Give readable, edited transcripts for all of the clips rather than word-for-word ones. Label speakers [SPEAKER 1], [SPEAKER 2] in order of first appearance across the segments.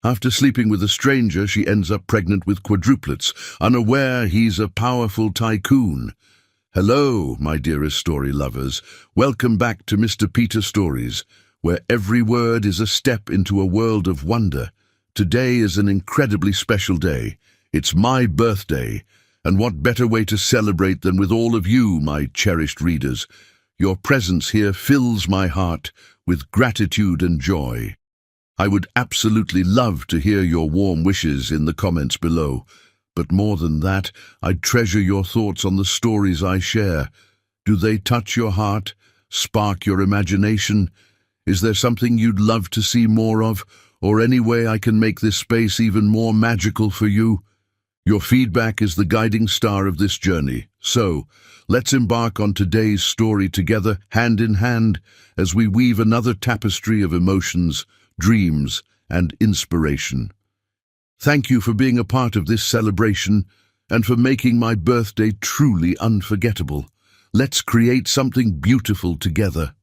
[SPEAKER 1] After sleeping with a stranger, she ends up pregnant with quadruplets, unaware he's a powerful tycoon. Hello, my dearest story lovers. Welcome back to Mr. Peter Stories, where every word is a step into a world of wonder. Today is an incredibly special day. It's my birthday, and what better way to celebrate than with all of you, my cherished readers. Your presence here fills my heart with gratitude and joy. I would absolutely love to hear your warm wishes in the comments below. But more than that, I'd treasure your thoughts on the stories I share. Do they touch your heart, spark your imagination? Is there something you'd love to see more of, or any way I can make this space even more magical for you? Your feedback is the guiding star of this journey. So, let's embark on today's story together, hand in hand, as we weave another tapestry of emotions, dreams, and inspiration. Thank you for being a part of this celebration and for making my birthday truly unforgettable. Let's create something beautiful together.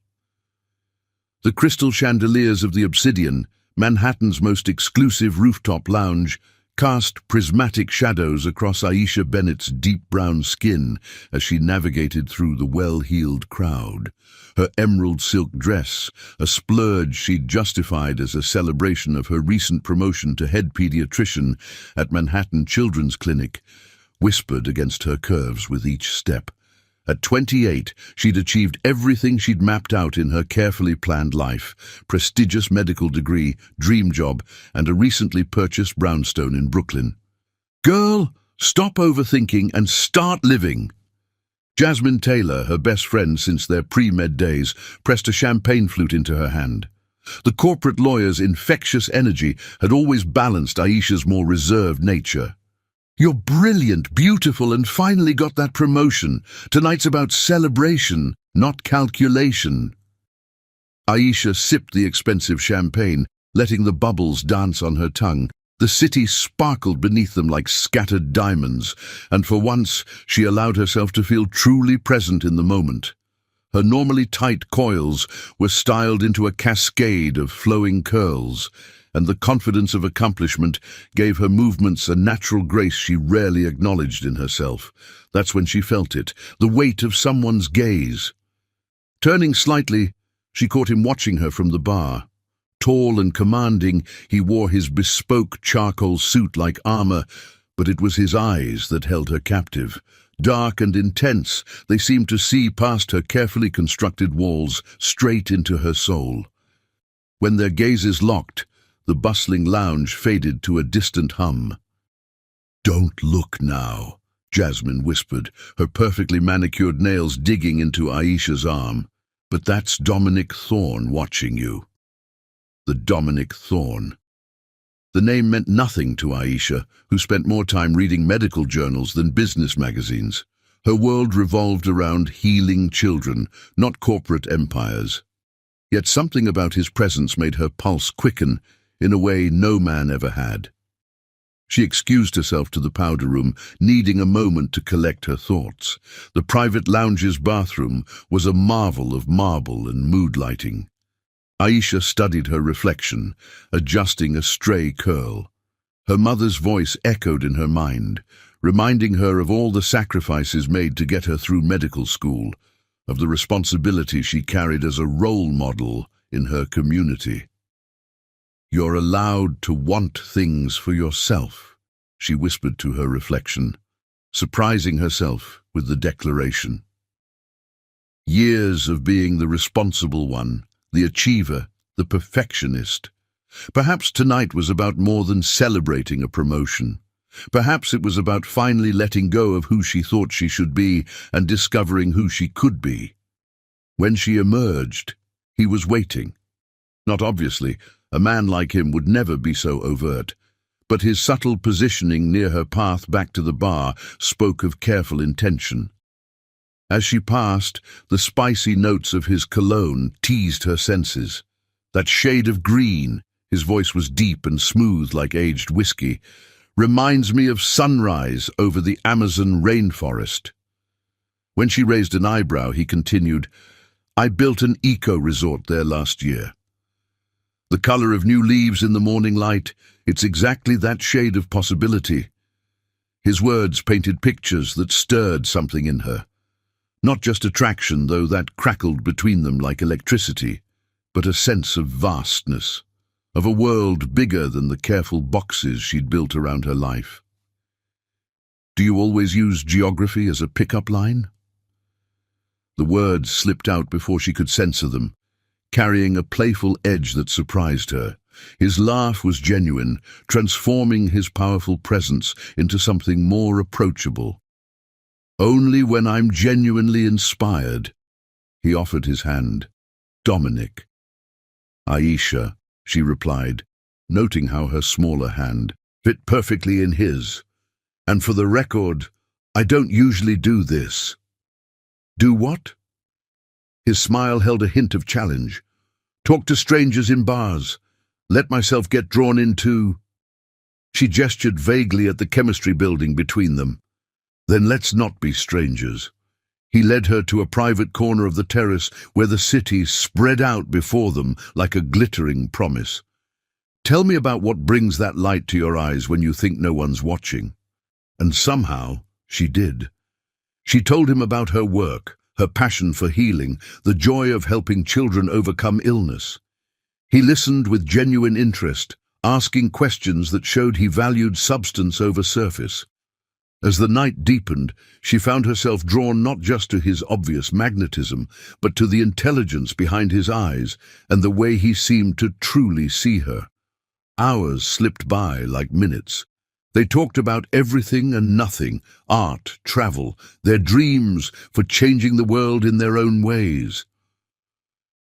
[SPEAKER 1] The crystal chandeliers of the Obsidian, Manhattan's most exclusive rooftop lounge, cast prismatic shadows across Aisha Bennett's deep brown skin as she navigated through the well-heeled crowd. Her emerald silk dress, a splurge she'd justified as a celebration of her recent promotion to head pediatrician at Manhattan Children's Clinic, whispered against her curves with each step. At 28, she'd achieved everything she'd mapped out in her carefully planned life: prestigious medical degree, dream job, and a recently purchased brownstone in Brooklyn. Girl, stop overthinking and start living. Jasmine Taylor, her best friend since their pre-med days, pressed a champagne flute into her hand. The corporate lawyer's infectious energy had always balanced Aisha's more reserved nature. You're brilliant, beautiful, and finally got that promotion. Tonight's about celebration, not calculation. Aisha sipped the expensive champagne, letting the bubbles dance on her tongue. The city sparkled beneath them like scattered diamonds, and for once she allowed herself to feel truly present in the moment. Her normally tight coils were styled into a cascade of flowing curls, and the confidence of accomplishment gave her movements a natural grace she rarely acknowledged in herself. That's when she felt it, the weight of someone's gaze. Turning slightly, she caught him watching her from the bar. Tall and commanding, he wore his bespoke charcoal suit like armor, but it was his eyes that held her captive. Dark and intense, they seemed to see past her carefully constructed walls, straight into her soul. When their gazes locked, the bustling lounge faded to a distant hum. "Don't look now," Jasmine whispered, her perfectly manicured nails digging into Aisha's arm. "But that's Dominic Thorne watching you." The Dominic Thorne. The name meant nothing to Aisha, who spent more time reading medical journals than business magazines. Her world revolved around healing children, not corporate empires. Yet something about his presence made her pulse quicken in a way no man ever had. She excused herself to the powder room, needing a moment to collect her thoughts. The private lounge's bathroom was a marvel of marble and mood lighting. Aisha studied her reflection, adjusting a stray curl. Her mother's voice echoed in her mind, reminding her of all the sacrifices made to get her through medical school, of the responsibility she carried as a role model in her community. "You're allowed to want things for yourself," she whispered to her reflection, surprising herself with the declaration. Years of being the responsible one, the achiever, the perfectionist. Perhaps tonight was about more than celebrating a promotion. Perhaps it was about finally letting go of who she thought she should be and discovering who she could be. When she emerged, he was waiting. Not obviously, a man like him would never be so overt, but his subtle positioning near her path back to the bar spoke of careful intention. As she passed, the spicy notes of his cologne teased her senses. That shade of green, his voice was deep and smooth like aged whiskey, reminds me of sunrise over the Amazon rainforest. When she raised an eyebrow, he continued, "I built an eco-resort there last year. The color of new leaves in the morning light, It's exactly that shade of possibility. His words painted pictures that stirred something in her. Not just attraction, though that crackled between them like electricity, but a sense of vastness, of a world bigger than the careful boxes she'd built around her life. Do you always use geography as a pickup line? The words slipped out before she could censor them, carrying a playful edge that surprised her. His laugh was genuine, transforming his powerful presence into something more approachable. Only when I'm genuinely inspired. He offered his hand. Dominic. Aisha, she replied, noting how her smaller hand fit perfectly in his. And for the record, I don't usually do this. Do what? His smile held a hint of challenge. Talk to strangers in bars. Let myself get drawn into... She gestured vaguely at the chemistry building between them. Then let's not be strangers. He led her to a private corner of the terrace where the city spread out before them like a glittering promise. Tell me about what brings that light to your eyes when you think no one's watching. And somehow, she did. She told him about her work, her passion for healing, the joy of helping children overcome illness. He listened with genuine interest, asking questions that showed he valued substance over surface. As the night deepened, she found herself drawn not just to his obvious magnetism, but to the intelligence behind his eyes and the way he seemed to truly see her. Hours slipped by like minutes. They talked about everything and nothing, art, travel, their dreams for changing the world in their own ways.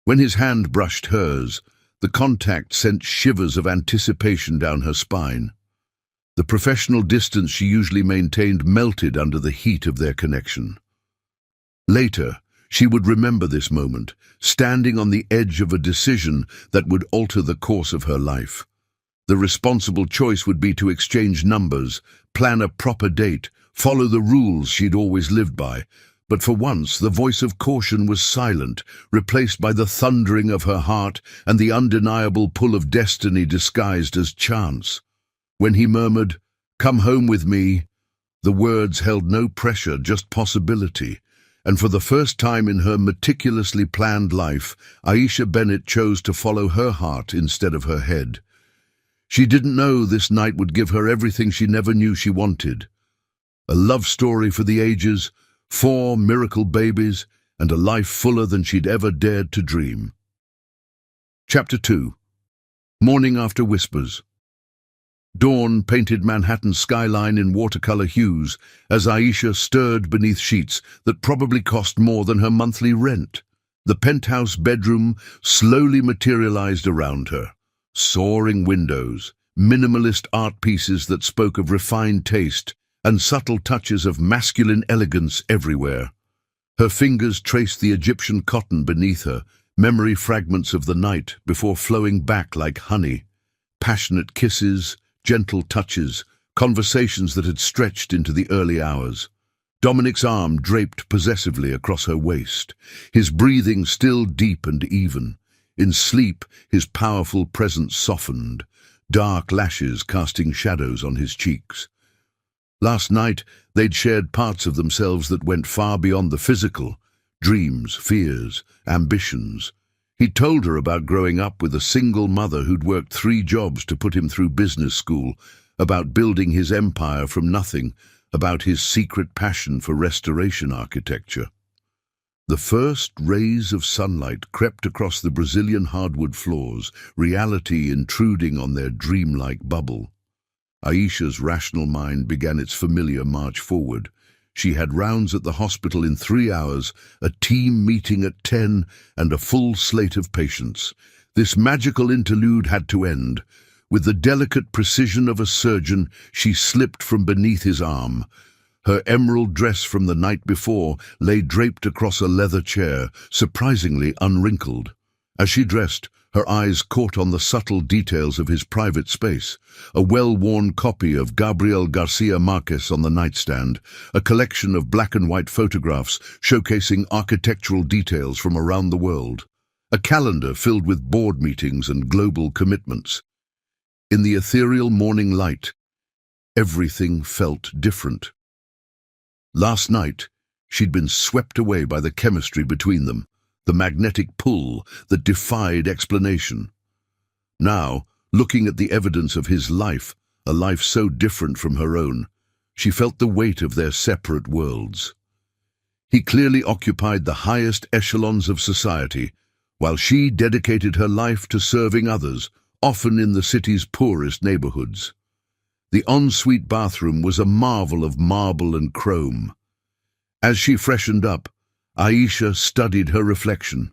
[SPEAKER 1] When his hand brushed hers, the contact sent shivers of anticipation down her spine. The professional distance she usually maintained melted under the heat of their connection. Later, she would remember this moment, standing on the edge of a decision that would alter the course of her life. The responsible choice would be to exchange numbers, plan a proper date, follow the rules she'd always lived by. But for once, the voice of caution was silent, replaced by the thundering of her heart and the undeniable pull of destiny disguised as chance. When he murmured, "Come home with me," the words held no pressure, just possibility. And for the first time in her meticulously planned life, Aisha Bennett chose to follow her heart instead of her head. She didn't know this night would give her everything she never knew she wanted. A love story for the ages, 4 miracle babies, and a life fuller than she'd ever dared to dream. Chapter 2. Morning After Whispers. Dawn painted Manhattan's skyline in watercolor hues as Aisha stirred beneath sheets that probably cost more than her monthly rent. The penthouse bedroom slowly materialized around her. Soaring windows, minimalist art pieces that spoke of refined taste, and subtle touches of masculine elegance everywhere. Her fingers traced the Egyptian cotton beneath her, memory fragments of the night before flowing back like honey. Passionate kisses, gentle touches, conversations that had stretched into the early hours. Dominic's arm draped possessively across her waist, his breathing still deep and even. In sleep, his powerful presence softened, dark lashes casting shadows on his cheeks. Last night, they'd shared parts of themselves that went far beyond the physical, dreams, fears, ambitions. He'd told her about growing up with a single mother who'd worked 3 jobs to put him through business school, about building his empire from nothing, about his secret passion for restoration architecture. The first rays of sunlight crept across the Brazilian hardwood floors, reality intruding on their dreamlike bubble. Aisha's rational mind began its familiar march forward. She had rounds at the hospital in 3 hours, a team meeting at 10, and a full slate of patients. This magical interlude had to end. With the delicate precision of a surgeon, she slipped from beneath his arm. Her emerald dress from the night before lay draped across a leather chair, surprisingly unwrinkled. As she dressed, her eyes caught on the subtle details of his private space, a well-worn copy of Gabriel Garcia Marquez on the nightstand, a collection of black and white photographs showcasing architectural details from around the world, a calendar filled with board meetings and global commitments. In the ethereal morning light, everything felt different. Last night, she'd been swept away by the chemistry between them, the magnetic pull that defied explanation. Now, looking at the evidence of his life, a life so different from her own, she felt the weight of their separate worlds. He clearly occupied the highest echelons of society, while she dedicated her life to serving others, often in the city's poorest neighborhoods. The ensuite bathroom was a marvel of marble and chrome. As she freshened up, Aisha studied her reflection.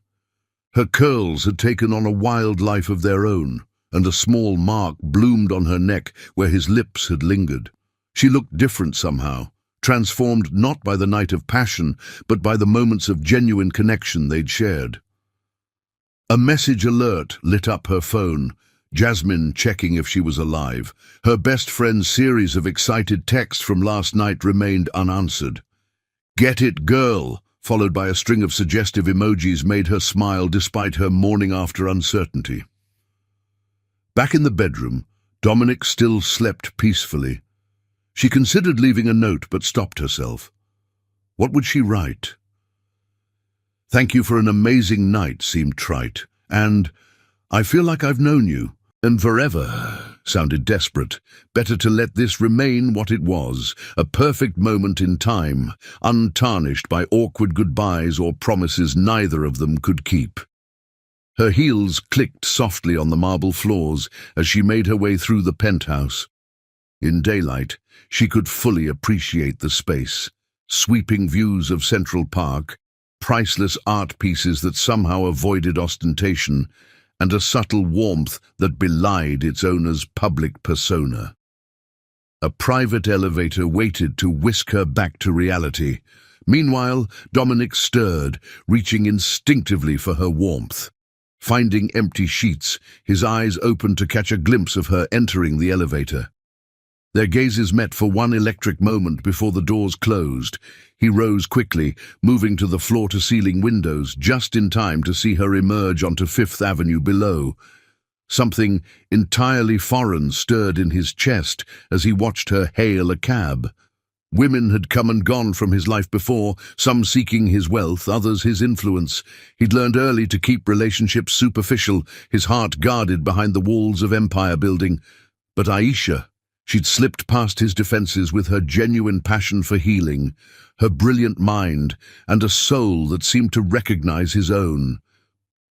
[SPEAKER 1] Her curls had taken on a wild life of their own, and a small mark bloomed on her neck where his lips had lingered. She looked different somehow, transformed not by the night of passion, but by the moments of genuine connection they'd shared. A message alert lit up her phone, Jasmine checking if she was alive. Her best friend's series of excited texts from last night remained unanswered. "Get it, girl," followed by a string of suggestive emojis, made her smile despite her morning-after uncertainty. Back in the bedroom, Dominic still slept peacefully. She considered leaving a note but stopped herself. What would she write? "Thank you for an amazing night" seemed trite, and "I feel like I've known you, and forever" sounded desperate. Better to let this remain what it was, a perfect moment in time, untarnished by awkward goodbyes or promises neither of them could keep. Her heels clicked softly on the marble floors as she made her way through the penthouse. In daylight, she could fully appreciate the space. Sweeping views of Central Park, priceless art pieces that somehow avoided ostentation, and a subtle warmth that belied its owner's public persona. A private elevator waited to whisk her back to reality. Meanwhile, Dominic stirred, reaching instinctively for her warmth. Finding empty sheets, his eyes opened to catch a glimpse of her entering the elevator. Their gazes met for one electric moment before the doors closed. He rose quickly, moving to the floor-to-ceiling windows just in time to see her emerge onto Fifth Avenue below. Something entirely foreign stirred in his chest as he watched her hail a cab. Women had come and gone from his life before, some seeking his wealth, others his influence. He'd learned early to keep relationships superficial, his heart guarded behind the walls of empire building. But Aisha, she'd slipped past his defenses with her genuine passion for healing, her brilliant mind, and a soul that seemed to recognize his own.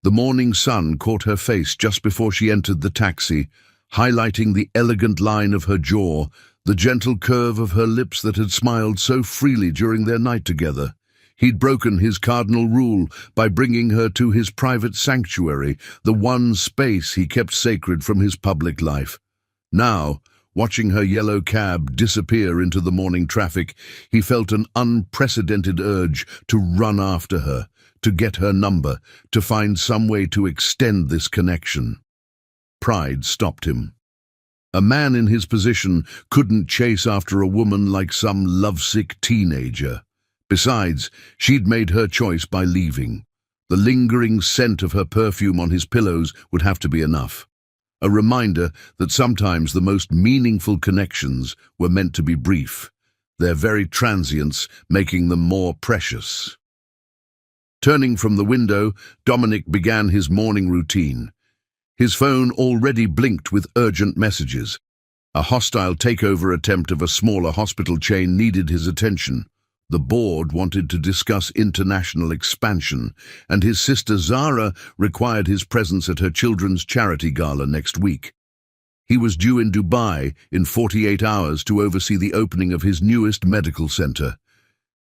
[SPEAKER 1] The morning sun caught her face just before she entered the taxi, highlighting the elegant line of her jaw, the gentle curve of her lips that had smiled so freely during their night together. He'd broken his cardinal rule by bringing her to his private sanctuary, the one space he kept sacred from his public life. Now, watching her yellow cab disappear into the morning traffic, he felt an unprecedented urge to run after her, to get her number, to find some way to extend this connection. Pride stopped him. A man in his position couldn't chase after a woman like some lovesick teenager. Besides, she'd made her choice by leaving. The lingering scent of her perfume on his pillows would have to be enough. A reminder that sometimes the most meaningful connections were meant to be brief, their very transience making them more precious. Turning from the window, Dominic began his morning routine. His phone already blinked with urgent messages. A hostile takeover attempt of a smaller hospital chain needed his attention. The board wanted to discuss international expansion, and his sister Zara required his presence at her children's charity gala next week. He was due in Dubai in 48 hours to oversee the opening of his newest medical center.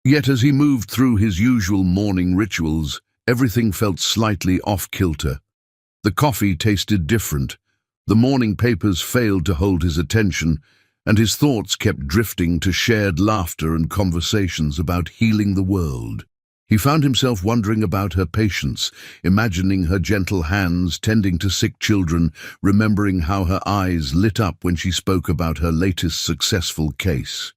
[SPEAKER 1] Yet as he moved through his usual morning rituals, everything felt slightly off-kilter. The coffee tasted different, the morning papers failed to hold his attention, and his thoughts kept drifting to shared laughter and conversations about healing the world. He found himself wondering about her patience, imagining her gentle hands tending to sick children, remembering how her eyes lit up when she spoke about her latest successful case.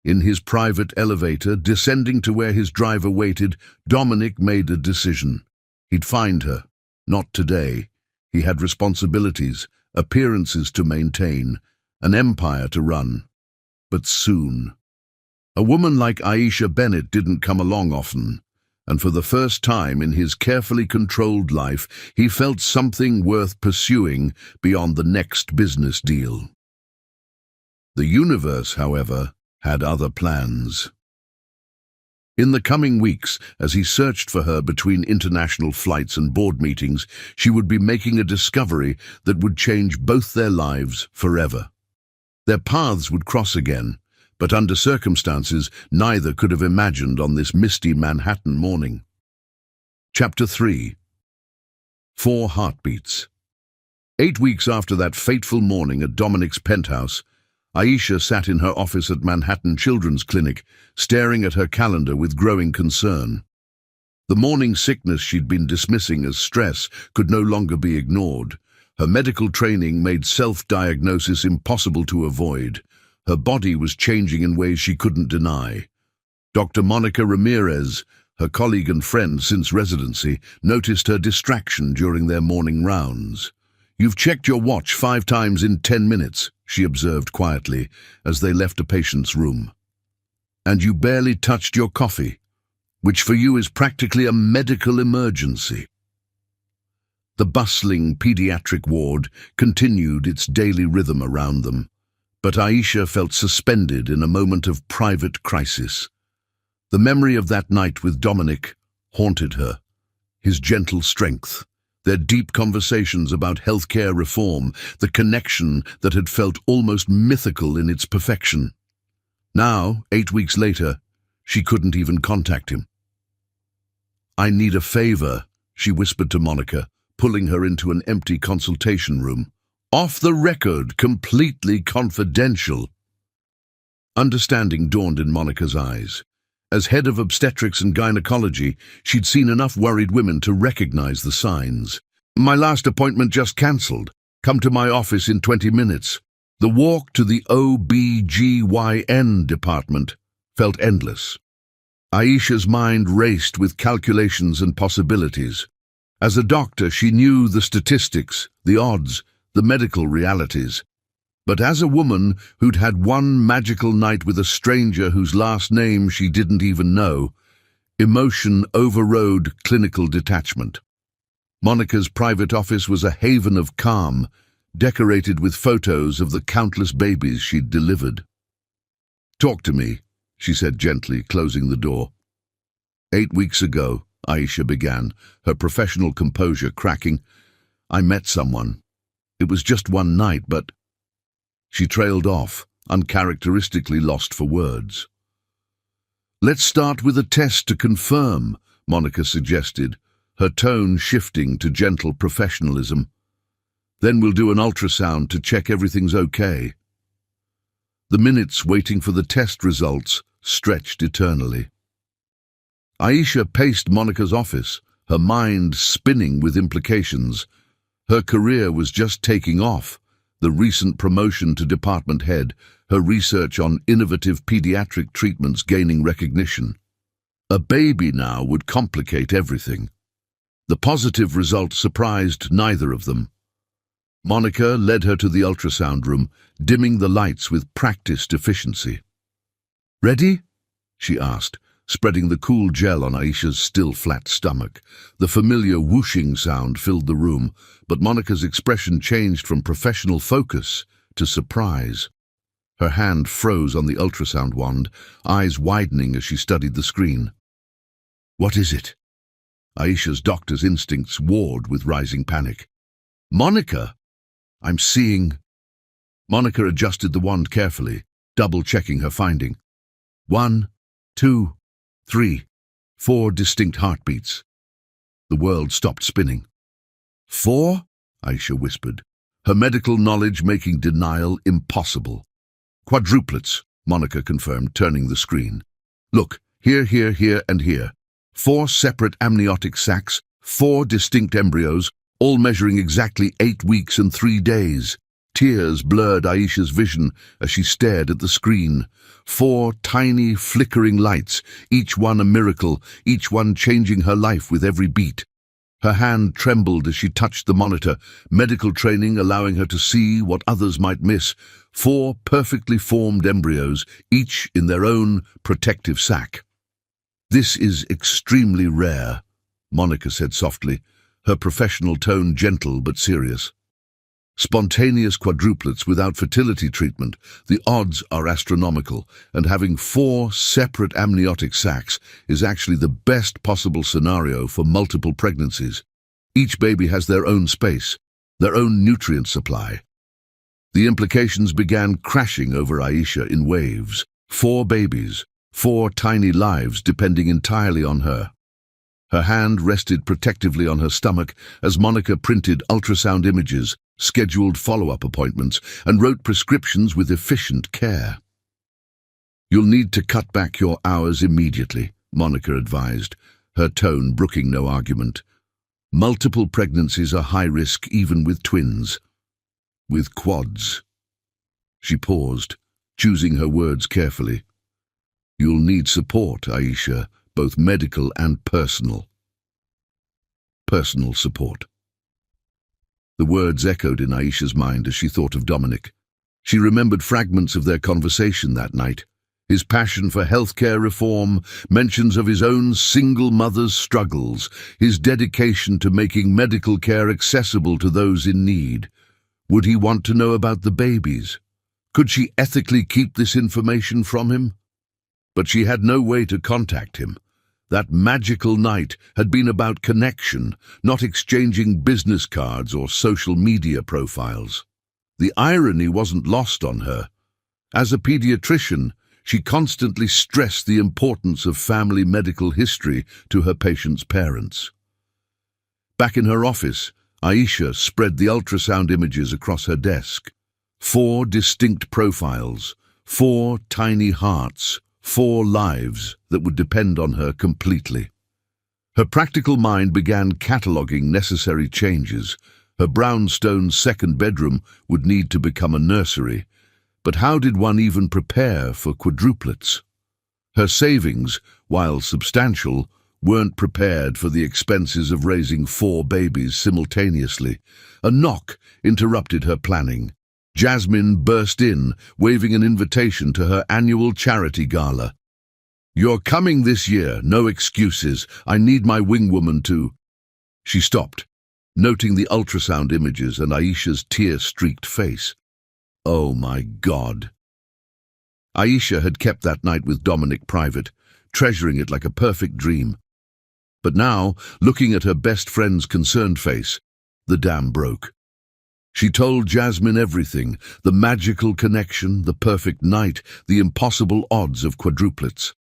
[SPEAKER 1] In his private elevator, descending to where his driver waited, Dominic made a decision. He'd find her. Not today. He had responsibilities, appearances to maintain, an empire to run. But soon. A woman like Aisha Bennett didn't come along often, and for the first time in his carefully controlled life, he felt something worth pursuing beyond the next business deal. The universe, however, had other plans. In the coming weeks, as he searched for her between international flights and board meetings, she would be making a discovery that would change both their lives forever. Their paths would cross again, but under circumstances neither could have imagined on this misty Manhattan morning. Chapter 3. 4 Heartbeats. 8 weeks after that fateful morning at Dominic's penthouse, Aisha sat in her office at Manhattan Children's Clinic, staring at her calendar with growing concern. The morning sickness she'd been dismissing as stress could no longer be ignored. Her medical training made self-diagnosis impossible to avoid. Her body was changing in ways she couldn't deny. Dr. Monica Ramirez, her colleague and friend since residency, noticed her distraction during their morning rounds. "You've checked your watch 5 times in 10 minutes, she observed quietly as they left a patient's room. "And you barely touched your coffee, which for you is practically a medical emergency." The bustling pediatric ward continued its daily rhythm around them, but Aisha felt suspended in a moment of private crisis. The memory of that night with Dominic haunted her, his gentle strength, their deep conversations about healthcare reform, the connection that had felt almost mythical in its perfection. Now, 8 weeks later, she couldn't even contact him. "I need a favor," she whispered to Monica, pulling her into an empty consultation room. "Off the record, completely confidential." Understanding dawned in Monica's eyes. As head of obstetrics and gynecology, she'd seen enough worried women to recognize the signs. "My last appointment just cancelled. Come to my office in 20 minutes. The walk to the OBGYN department felt endless. Aisha's mind raced with calculations and possibilities. As a doctor, she knew the statistics, the odds, the medical realities. But as a woman who'd had one magical night with a stranger whose last name she didn't even know, emotion overrode clinical detachment. Monica's private office was a haven of calm, decorated with photos of the countless babies she'd delivered. "Talk to me," she said gently, closing the door. 8 weeks ago, Aisha began, her professional composure cracking. "I met someone. It was just one night, but—" She trailed off, uncharacteristically lost for words. "Let's start with a test to confirm," Monica suggested, her tone shifting to gentle professionalism. "Then we'll do an ultrasound to check everything's okay." The minutes waiting for the test results stretched eternally. Aisha paced Monica's office, her mind spinning with implications. Her career was just taking off. The recent promotion to department head, her research on innovative pediatric treatments gaining recognition. A baby now would complicate everything. The positive result surprised neither of them. Monica led her to the ultrasound room, dimming the lights with practiced efficiency. "Ready?" she asked, spreading the cool gel on Aisha's still flat stomach. The familiar whooshing sound filled the room, but Monica's expression changed from professional focus to surprise. Her hand froze on the ultrasound wand, eyes widening as she studied the screen. "What is it?" Aisha's doctor's instincts warred with rising panic. "Monica, I'm seeing—" Monica adjusted the wand carefully, double-checking her finding. 1, 2, 3, 4 distinct heartbeats. The world stopped spinning. 4? Aisha whispered, her medical knowledge making denial impossible. "Quadruplets," Monica confirmed, turning the screen. "Look, here, and here. 4 separate amniotic sacs, 4 distinct embryos, all measuring exactly 8 weeks and 3 days. Tears blurred Aisha's vision as she stared at the screen. 4 tiny, flickering lights, each one a miracle, each one changing her life with every beat. Her hand trembled as she touched the monitor, medical training allowing her to see what others might miss. 4 perfectly formed embryos, each in their own protective sac. "This is extremely rare," Monica said softly, her professional tone gentle but serious. "Spontaneous quadruplets without fertility treatment, the odds are astronomical, and having 4 separate amniotic sacs is actually the best possible scenario for multiple pregnancies. Each baby has their own space, their own nutrient supply." The implications began crashing over Aisha in waves. 4 babies, 4 tiny lives depending entirely on her. Her hand rested protectively on her stomach as Monica printed ultrasound images, scheduled follow-up appointments, and wrote prescriptions with efficient care. "You'll need to cut back your hours immediately," Monica advised, her tone brooking no argument. "Multiple pregnancies are high risk even with twins. With quads." She paused, choosing her words carefully. "You'll need support, Aisha, both medical and personal." Personal support. The words echoed in Aisha's mind as she thought of Dominic. She remembered fragments of their conversation that night. His passion for healthcare reform, mentions of his own single mother's struggles, his dedication to making medical care accessible to those in need. Would he want to know about the babies? Could she ethically keep this information from him? But she had no way to contact him. That magical night had been about connection, not exchanging business cards or social media profiles. The irony wasn't lost on her. As a pediatrician, she constantly stressed the importance of family medical history to her patients' parents. Back in her office, Aisha spread the ultrasound images across her desk. 4 distinct profiles, 4 tiny hearts, 4 lives that would depend on her completely. Her practical mind began cataloguing necessary changes. Her brownstone second bedroom would need to become a nursery. But how did one even prepare for quadruplets? Her savings, while substantial, weren't prepared for the expenses of raising 4 babies simultaneously. A knock interrupted her planning. Jasmine burst in, waving an invitation to her annual charity gala. "You're coming this year, no excuses. I need my wingwoman to—" She stopped, noting the ultrasound images and Aisha's tear-streaked face. Oh my God. Aisha had kept that night with Dominic private, treasuring it like a perfect dream. But now, looking at her best friend's concerned face, the dam broke. She told Jasmine everything, the magical connection, the perfect night, the impossible odds of quadruplets.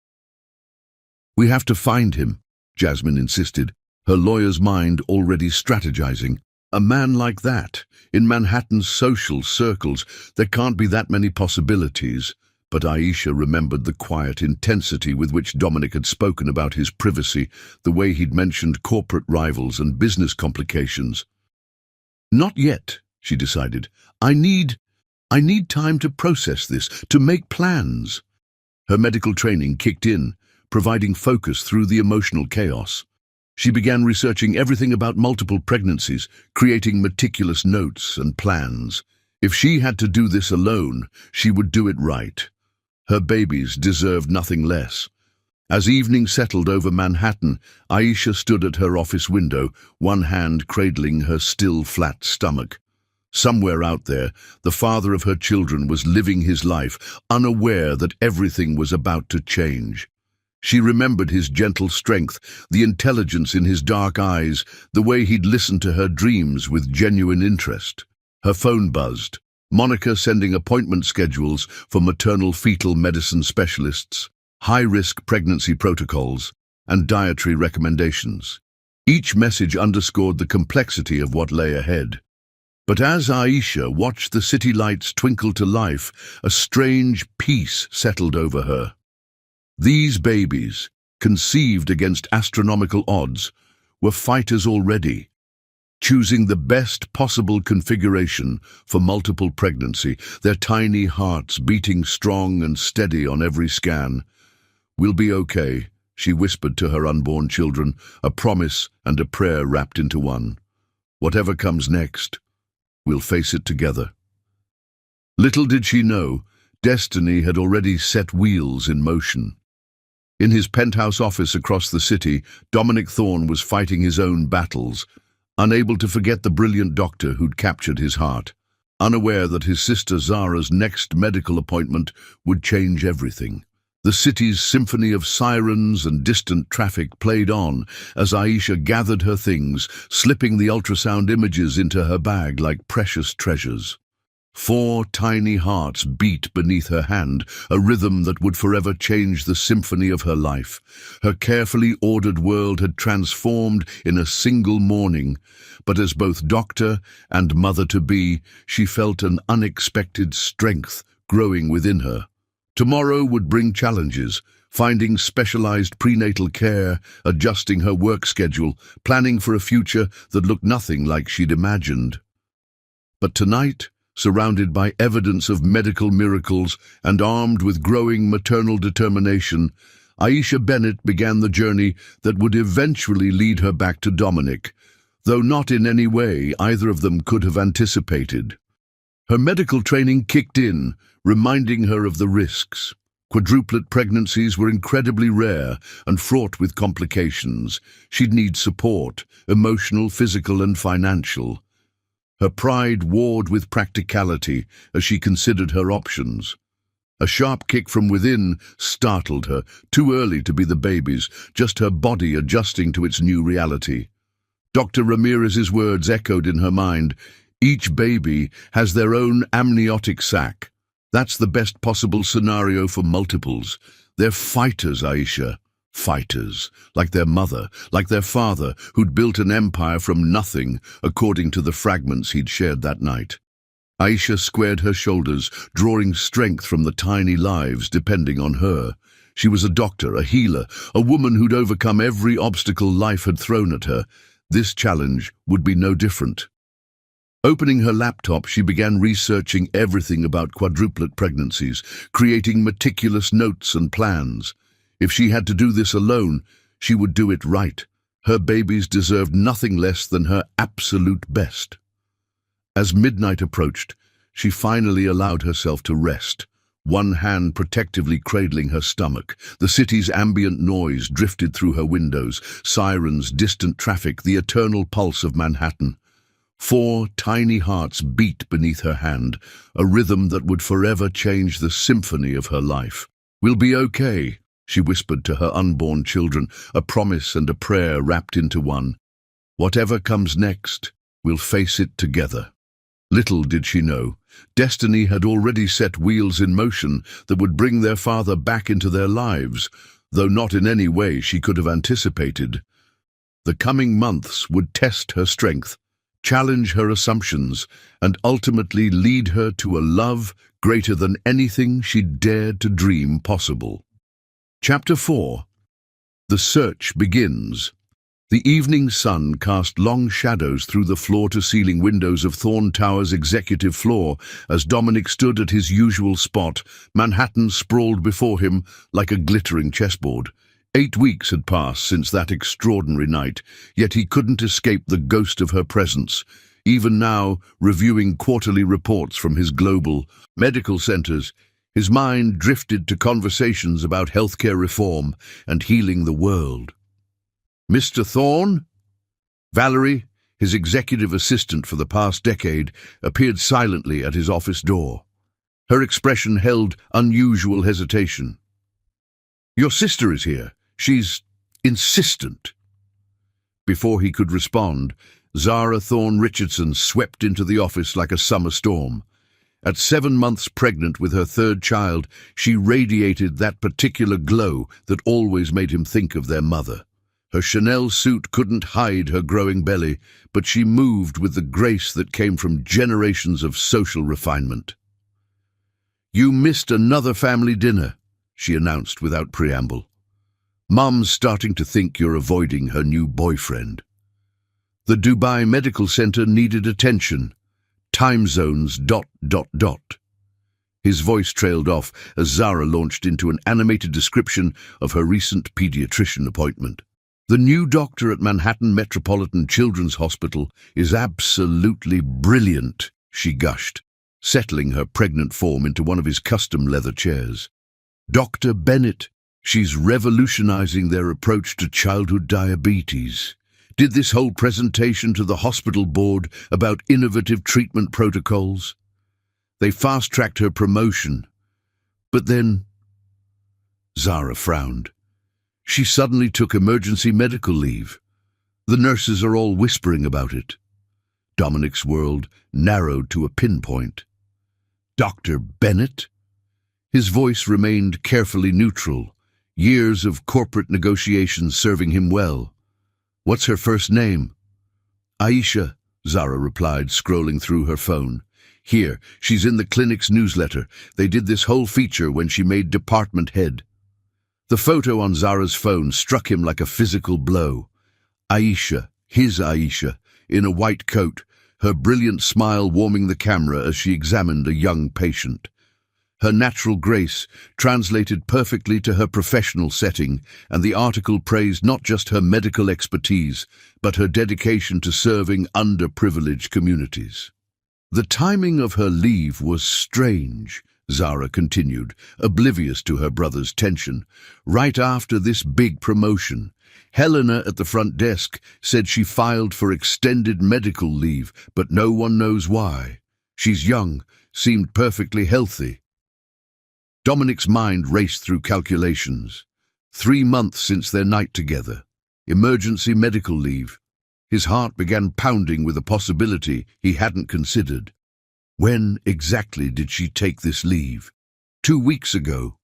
[SPEAKER 1] "We have to find him," Jasmine insisted, her lawyer's mind already strategizing. "A man like that, in Manhattan's social circles, there can't be that many possibilities." But Aisha remembered the quiet intensity with which Dominic had spoken about his privacy, the way he'd mentioned corporate rivals and business complications. "Not yet," she decided. I need time to process this, to make plans." Her medical training kicked in, providing focus through the emotional chaos. She began researching everything about multiple pregnancies, creating meticulous notes and plans. If she had to do this alone, she would do it right. Her babies deserved nothing less. As evening settled over Manhattan, Aisha stood at her office window, one hand cradling her still flat stomach. Somewhere out there, the father of her children was living his life, unaware that everything was about to change. She remembered his gentle strength, the intelligence in his dark eyes, the way he'd listened to her dreams with genuine interest. Her phone buzzed, Monica sending appointment schedules for maternal-fetal medicine specialists, high-risk pregnancy protocols, and dietary recommendations. Each message underscored the complexity of what lay ahead. But as Aisha watched the city lights twinkle to life, a strange peace settled over her. These babies, conceived against astronomical odds, were fighters already, choosing the best possible configuration for multiple pregnancy, their tiny hearts beating strong and steady on every scan. "We'll be okay," she whispered to her unborn children, a promise and a prayer wrapped into one. Whatever comes next, we'll face it together. Little did she know, destiny had already set wheels in motion. In his penthouse office across the city, Dominic Thorne was fighting his own battles, unable to forget the brilliant doctor who'd captured his heart, unaware that his sister Zara's next medical appointment would change everything. The city's symphony of sirens and distant traffic played on as Aisha gathered her things, slipping the ultrasound images into her bag like precious treasures. 4 tiny hearts beat beneath her hand, a rhythm that would forever change the symphony of her life. Her carefully ordered world had transformed in a single morning, but as both doctor and mother-to-be, she felt an unexpected strength growing within her. Tomorrow would bring challenges, finding specialized prenatal care, adjusting her work schedule, planning for a future that looked nothing like she'd imagined. But tonight, surrounded by evidence of medical miracles and armed with growing maternal determination, Aisha Bennett began the journey that would eventually lead her back to Dominic, though not in any way either of them could have anticipated. Her medical training kicked in, reminding her of the risks. Quadruplet pregnancies were incredibly rare and fraught with complications. She'd need support, emotional, physical, and financial. Her pride warred with practicality as she considered her options. A sharp kick from within startled her, too early to be the baby's, just her body adjusting to its new reality. Dr. Ramirez's words echoed in her mind. Each baby has their own amniotic sac. That's the best possible scenario for multiples. They're fighters, Aisha. Fighters, like their mother, like their father, who'd built an empire from nothing, according to the fragments he'd shared that night. Aisha squared her shoulders, drawing strength from the tiny lives depending on her. She was a doctor, a healer, a woman who'd overcome every obstacle life had thrown at her. This challenge would be no different. Opening her laptop, she began researching everything about quadruplet pregnancies, creating meticulous notes and plans. If she had to do this alone, she would do it right. Her babies deserved nothing less than her absolute best. As midnight approached, she finally allowed herself to rest, one hand protectively cradling her stomach. The city's ambient noise drifted through her windows, sirens, distant traffic, the eternal pulse of Manhattan. 4 tiny hearts beat beneath her hand, a rhythm that would forever change the symphony of her life. "We'll be okay," she whispered to her unborn children, a promise and a prayer wrapped into one. "Whatever comes next, we'll face it together." Little did she know, destiny had already set wheels in motion that would bring their father back into their lives, though not in any way she could have anticipated. The coming months would test her strength, challenge her assumptions, and ultimately lead her to a love greater than anything she'd dared to dream possible. Chapter 4. The search begins. The evening sun cast long shadows through the floor-to-ceiling windows of Thorne Tower's executive floor as Dominic stood at his usual spot. Manhattan sprawled before him like a glittering chessboard. 8 weeks had passed since that extraordinary night, yet he couldn't escape the ghost of her presence. Even now, reviewing quarterly reports from his global medical centers, his mind drifted to conversations about healthcare reform and healing the world. "Mr. Thorne?" Valerie, his executive assistant for the past decade, appeared silently at his office door. Her expression held unusual hesitation. "Your sister is here. She's insistent." Before he could respond, Zara Thorne Richardson swept into the office like a summer storm. At 7 months pregnant with her 3rd child, she radiated that particular glow that always made him think of their mother. Her Chanel suit couldn't hide her growing belly, but she moved with the grace that came from generations of social refinement. "You missed another family dinner," she announced without preamble. "Mom's starting to think you're avoiding her new boyfriend." The Dubai Medical Center needed attention. Time zones ... His voice trailed off as Zara launched into an animated description of her recent pediatrician appointment. The new doctor at Manhattan Metropolitan Children's Hospital is absolutely brilliant, she gushed, settling her pregnant form into one of his custom leather chairs. Dr. Bennett, she's revolutionizing their approach to childhood diabetes. Did this whole presentation to the hospital board about innovative treatment protocols. They fast-tracked her promotion. But then, Zara frowned. She suddenly took emergency medical leave. The nurses are all whispering about it. Dominic's world narrowed to a pinpoint. Dr. Bennett? His voice remained carefully neutral, years of corporate negotiations serving him well. What's her first name? Aisha, Zara replied, scrolling through her phone. Here, she's in the clinic's newsletter. They did this whole feature when she made department head. The photo on Zara's phone struck him like a physical blow. Aisha, his Aisha, in a white coat, her brilliant smile warming the camera as she examined a young patient. Her natural grace translated perfectly to her professional setting, and the article praised not just her medical expertise, but her dedication to serving underprivileged communities. The timing of her leave was strange, Zara continued, oblivious to her brother's tension. Right after this big promotion, Helena at the front desk said she filed for extended medical leave, but no one knows why. She's young, seemed perfectly healthy. Dominic's mind raced through calculations. 3 months since their night together. Emergency medical leave. His heart began pounding with a possibility he hadn't considered. When exactly did she take this leave? 2 weeks ago.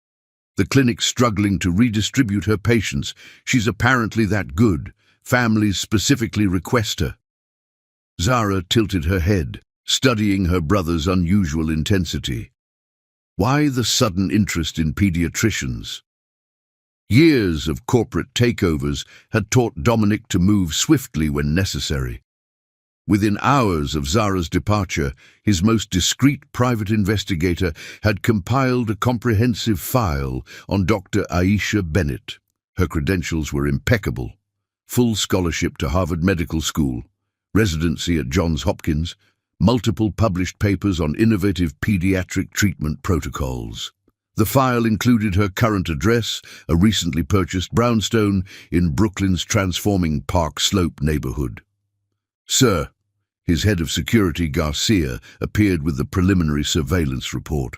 [SPEAKER 1] The clinic's struggling to redistribute her patients. She's apparently that good. Families specifically request her. Zara tilted her head, studying her brother's unusual intensity. Why the sudden interest in pediatricians? Years of corporate takeovers had taught Dominic to move swiftly when necessary. Within hours of Zara's departure, his most discreet private investigator had compiled a comprehensive file on Dr. Aisha Bennett. Her credentials were impeccable. Full scholarship to Harvard Medical School, residency at Johns Hopkins, multiple published papers on innovative pediatric treatment protocols. The file included her current address, a recently purchased brownstone in Brooklyn's transforming Park Slope neighborhood. Sir, his head of security, Garcia, appeared with the preliminary surveillance report.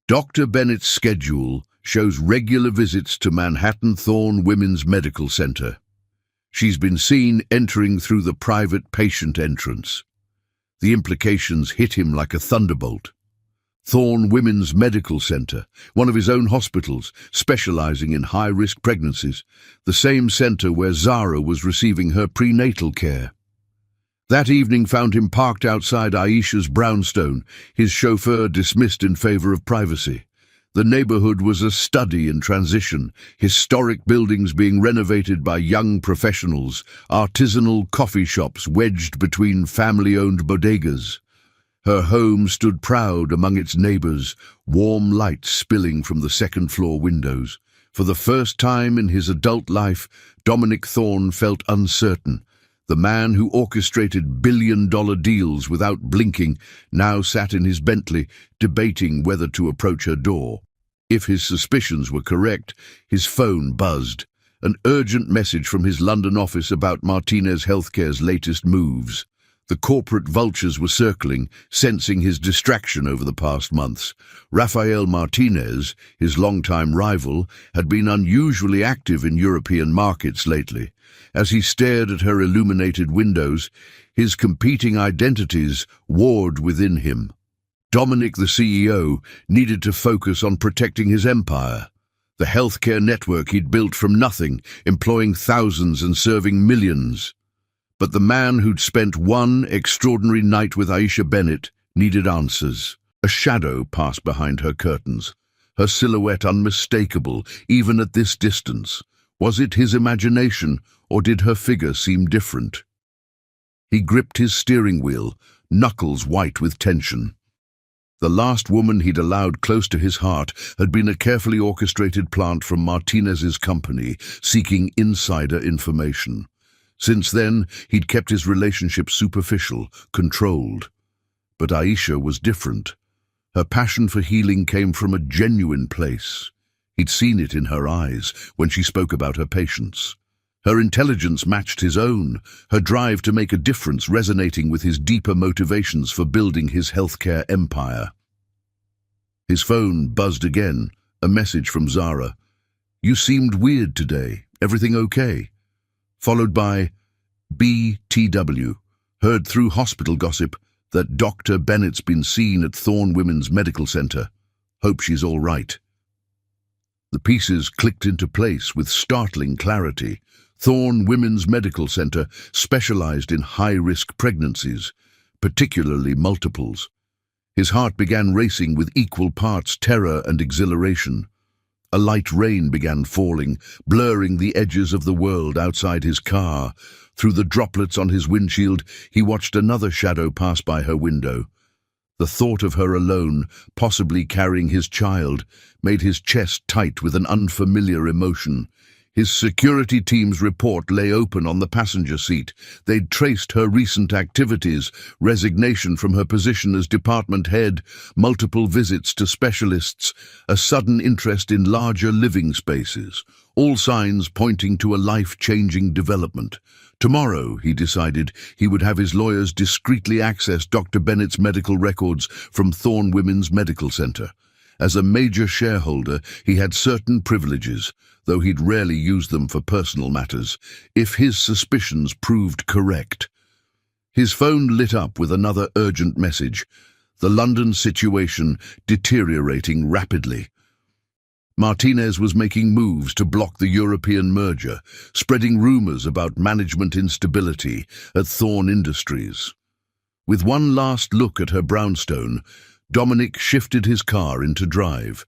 [SPEAKER 1] Dr. Bennett's schedule shows regular visits to Manhattan Thorne Women's Medical Center. She's been seen entering through the private patient entrance. The implications hit him like a thunderbolt. Thorne Women's Medical Center, one of his own hospitals, specializing in high-risk pregnancies, the same center where Zara was receiving her prenatal care. That evening found him parked outside Aisha's brownstone, his chauffeur dismissed in favor of privacy. The neighborhood was a study in transition, historic buildings being renovated by young professionals, artisanal coffee shops wedged between family-owned bodegas. Her home stood proud among its neighbors, warm light spilling from the second-floor windows. For the first time in his adult life, Dominic Thorne felt uncertain. The man who orchestrated billion-dollar deals without blinking now sat in his Bentley, debating whether to approach her door. If his suspicions were correct, his phone buzzed. An urgent message from his London office about Martinez Healthcare's latest moves. The corporate vultures were circling, sensing his distraction over the past months. Rafael Martinez, his longtime rival, had been unusually active in European markets lately. As he stared at her illuminated windows, his competing identities warred within him. Dominic, the CEO, needed to focus on protecting his empire. The healthcare network he'd built from nothing, employing thousands and serving millions. But the man who'd spent one extraordinary night with Aisha Bennett needed answers. A shadow passed behind her curtains, her silhouette unmistakable, even at this distance. Was it his imagination, or did her figure seem different? He gripped his steering wheel, knuckles white with tension. The last woman he'd allowed close to his heart had been a carefully orchestrated plant from Martinez's company, seeking insider information. Since then, he'd kept his relationship superficial, controlled. But Aisha was different. Her passion for healing came from a genuine place. He'd seen it in her eyes when she spoke about her patients. Her intelligence matched his own, her drive to make a difference resonating with his deeper motivations for building his healthcare empire. His phone buzzed again, a message from Zara. "You seemed weird today. Everything okay?" Followed by, "BTW, heard through hospital gossip that Dr. Bennett's been seen at Thorne Women's Medical Center. Hope she's all right." The pieces clicked into place with startling clarity. Thorne Women's Medical Center specialized in high-risk pregnancies, particularly multiples. His heart began racing with equal parts terror and exhilaration. A light rain began falling, blurring the edges of the world outside his car. Through the droplets on his windshield, he watched another shadow pass by her window. The thought of her alone, possibly carrying his child, made his chest tight with an unfamiliar emotion. His security team's report lay open on the passenger seat. They'd traced her recent activities, resignation from her position as department head, multiple visits to specialists, a sudden interest in larger living spaces, all signs pointing to a life-changing development. Tomorrow, he decided, he would have his lawyers discreetly access Dr. Bennett's medical records from Thorne Women's Medical Center. As a major shareholder, he had certain privileges, though he'd rarely used them for personal matters, if his suspicions proved correct. His phone lit up with another urgent message, the London situation deteriorating rapidly. Martinez was making moves to block the European merger, spreading rumors about management instability at Thorne Industries. With one last look at her brownstone, Dominic shifted his car into drive.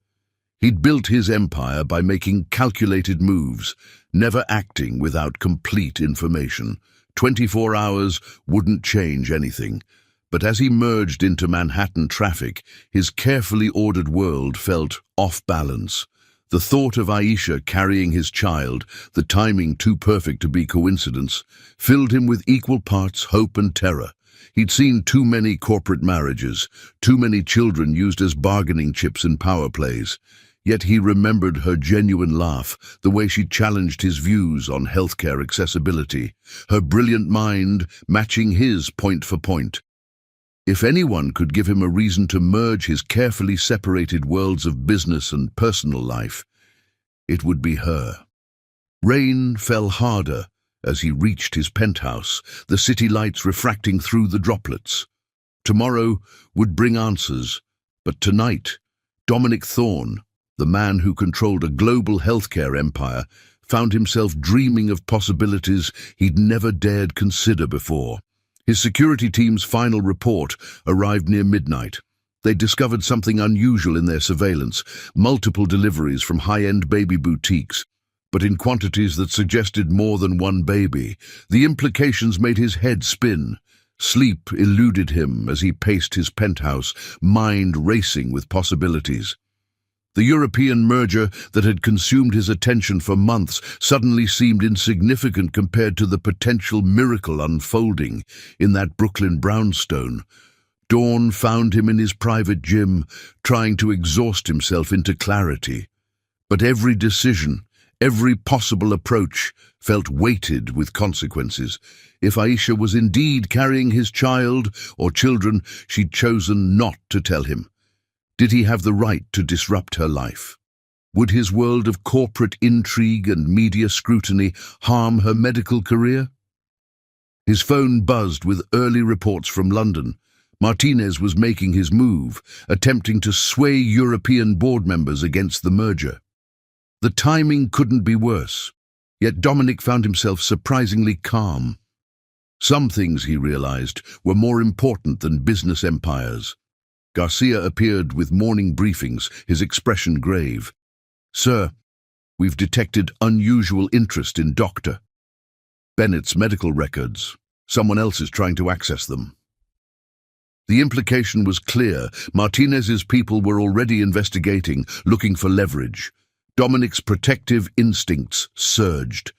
[SPEAKER 1] He'd built his empire by making calculated moves, never acting without complete information. 24 hours wouldn't change anything. But as he merged into Manhattan traffic, his carefully ordered world felt off balance. The thought of Aisha carrying his child, the timing too perfect to be coincidence, filled him with equal parts hope and terror. He'd seen too many corporate marriages, too many children used as bargaining chips in power plays. Yet he remembered her genuine laugh, the way she challenged his views on healthcare accessibility, her brilliant mind matching his point for point. If anyone could give him a reason to merge his carefully separated worlds of business and personal life, it would be her. Rain fell harder as he reached his penthouse, the city lights refracting through the droplets. Tomorrow would bring answers, but tonight, Dominic Thorne, the man who controlled a global healthcare empire, found himself dreaming of possibilities he'd never dared consider before. His security team's final report arrived near midnight. They discovered something unusual in their surveillance, multiple deliveries from high-end baby boutiques, but in quantities that suggested more than one baby. The implications made his head spin. Sleep eluded him as he paced his penthouse, mind racing with possibilities. The European merger that had consumed his attention for months suddenly seemed insignificant compared to the potential miracle unfolding in that Brooklyn brownstone. Dawn found him in his private gym, trying to exhaust himself into clarity. But every decision, every possible approach felt weighted with consequences. If Aisha was indeed carrying his child or children, she'd chosen not to tell him. Did he have the right to disrupt her life? Would his world of corporate intrigue and media scrutiny harm her medical career? His phone buzzed with early reports from London. Martinez was making his move, attempting to sway European board members against the merger. The timing couldn't be worse, yet Dominic found himself surprisingly calm. Some things, he realized, were more important than business empires. Garcia appeared with morning briefings, his expression grave. "Sir, we've detected unusual interest in Dr. Bennett's medical records. Someone else is trying to access them." The implication was clear. Martinez's people were already investigating, looking for leverage. Dominic's protective instincts surged.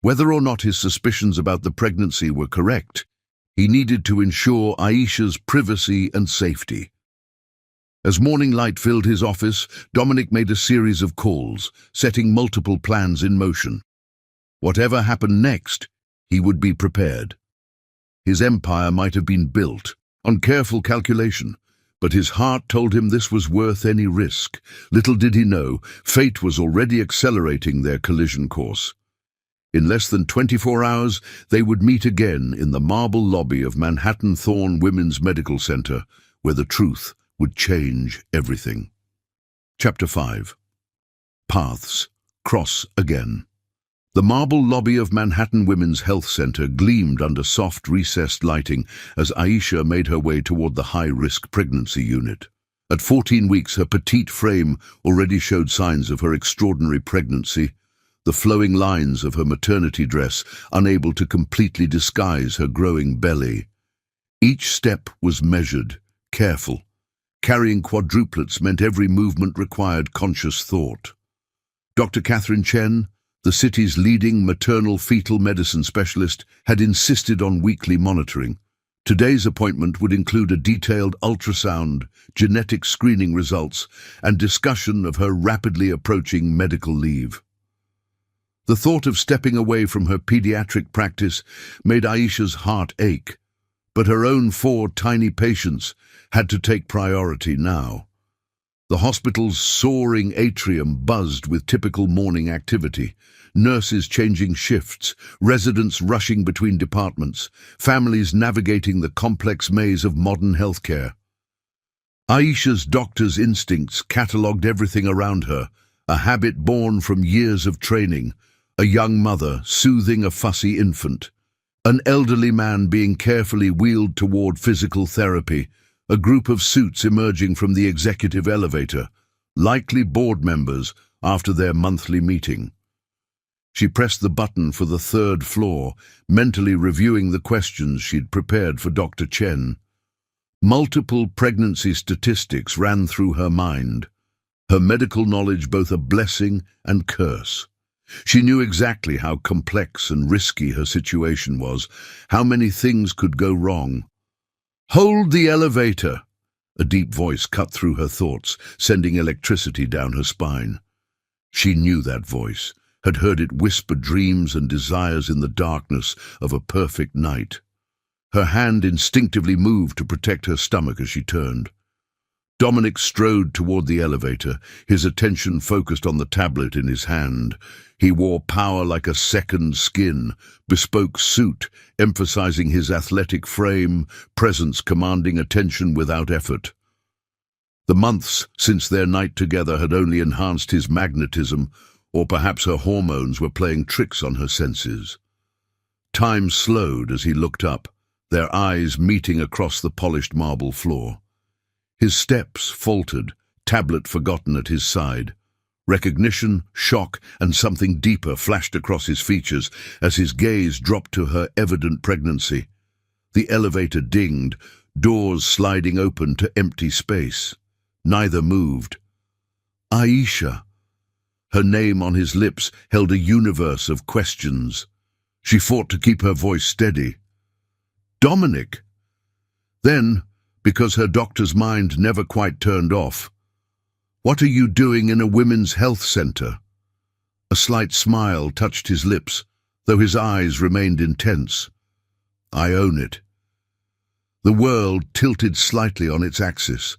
[SPEAKER 1] Whether or not his suspicions about the pregnancy were correct, he needed to ensure Aisha's privacy and safety. As morning light filled his office, Dominic made a series of calls, setting multiple plans in motion. Whatever happened next, he would be prepared. His empire might have been built on careful calculation, but his heart told him this was worth any risk. Little did he know, fate was already accelerating their collision course. In less than 24 hours, they would meet again in the marble lobby of Manhattan Thorne Women's Medical Center, where the truth would change everything. Chapter 5. Paths cross again. The marble lobby of Manhattan Women's Health Center gleamed under soft, recessed lighting as Aisha made her way toward the high-risk pregnancy unit. At 14 weeks, her petite frame already showed signs of her extraordinary pregnancy, the flowing lines of her maternity dress unable to completely disguise her growing belly. Each step was measured, careful. Carrying quadruplets meant every movement required conscious thought. Dr. Catherine Chen, the city's leading maternal-fetal medicine specialist, had insisted on weekly monitoring. Today's appointment would include a detailed ultrasound, genetic screening results, and discussion of her rapidly approaching medical leave. The thought of stepping away from her pediatric practice made Aisha's heart ache, but her own 4 tiny patients had to take priority now. The hospital's soaring atrium buzzed with typical morning activity, nurses changing shifts, residents rushing between departments, families navigating the complex maze of modern healthcare. Aisha's doctor's instincts catalogued everything around her, a habit born from years of training, a young mother soothing a fussy infant, an elderly man being carefully wheeled toward physical therapy, a group of suits emerging from the executive elevator, likely board members after their monthly meeting. She pressed the button for the 3rd floor, mentally reviewing the questions she'd prepared for Dr. Chen. Multiple pregnancy statistics ran through her mind, her medical knowledge both a blessing and curse. She knew exactly how complex and risky her situation was, how many things could go wrong. "Hold the elevator!" A deep voice cut through her thoughts, sending electricity down her spine. She knew that voice, had heard it whisper dreams and desires in the darkness of a perfect night. Her hand instinctively moved to protect her stomach as she turned. Dominic strode toward the elevator, his attention focused on the tablet in his hand. He wore power like a second skin, bespoke suit, emphasizing his athletic frame, presence commanding attention without effort. The months since their night together had only enhanced his magnetism, or perhaps her hormones were playing tricks on her senses. Time slowed as he looked up, their eyes meeting across the polished marble floor. His steps faltered, tablet forgotten at his side. Recognition, shock, and something deeper flashed across his features as his gaze dropped to her evident pregnancy. The elevator dinged, doors sliding open to empty space. Neither moved. Aisha. Her name on his lips held a universe of questions. She fought to keep her voice steady. Dominic. Then, because her doctor's mind never quite turned off, "What are you doing in a women's health center?" A slight smile touched his lips, though his eyes remained intense. "I own it." The world tilted slightly on its axis.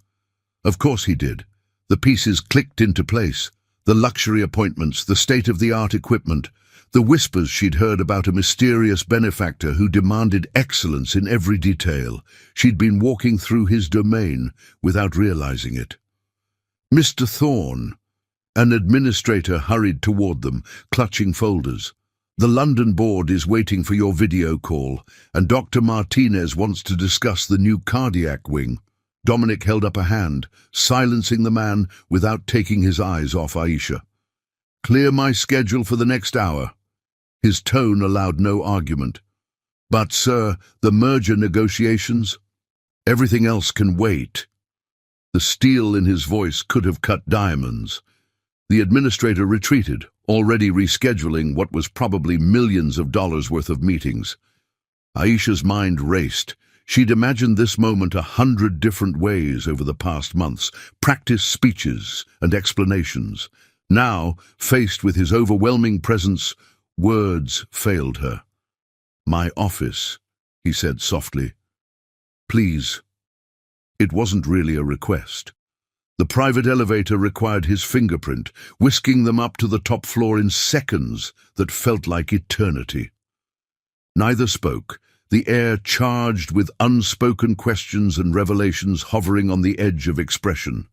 [SPEAKER 1] Of course he did. The pieces clicked into place. The luxury appointments, the state-of-the-art equipment, the whispers she'd heard about a mysterious benefactor who demanded excellence in every detail. She'd been walking through his domain without realizing it. "Mr. Thorne." An administrator hurried toward them, clutching folders. "The London board is waiting for your video call, and Dr. Martinez wants to discuss the new cardiac wing." Dominic held up a hand, silencing the man without taking his eyes off Aisha. "Clear my schedule for the next hour." His tone allowed no argument. "But, sir, the merger negotiations?" Everything else can wait. The steel in his voice could have cut diamonds. The administrator retreated, already rescheduling what was probably millions of dollars worth of meetings. Aisha's mind raced. She'd imagined this moment 100 different ways over the past months, practiced speeches and explanations. Now, faced with his overwhelming presence, words failed her. "My office," he said softly. "Please." It wasn't really a request. The private elevator required his fingerprint, whisking them up to the top floor in seconds that felt like eternity. Neither spoke, the air charged with unspoken questions and revelations hovering on the edge of expression.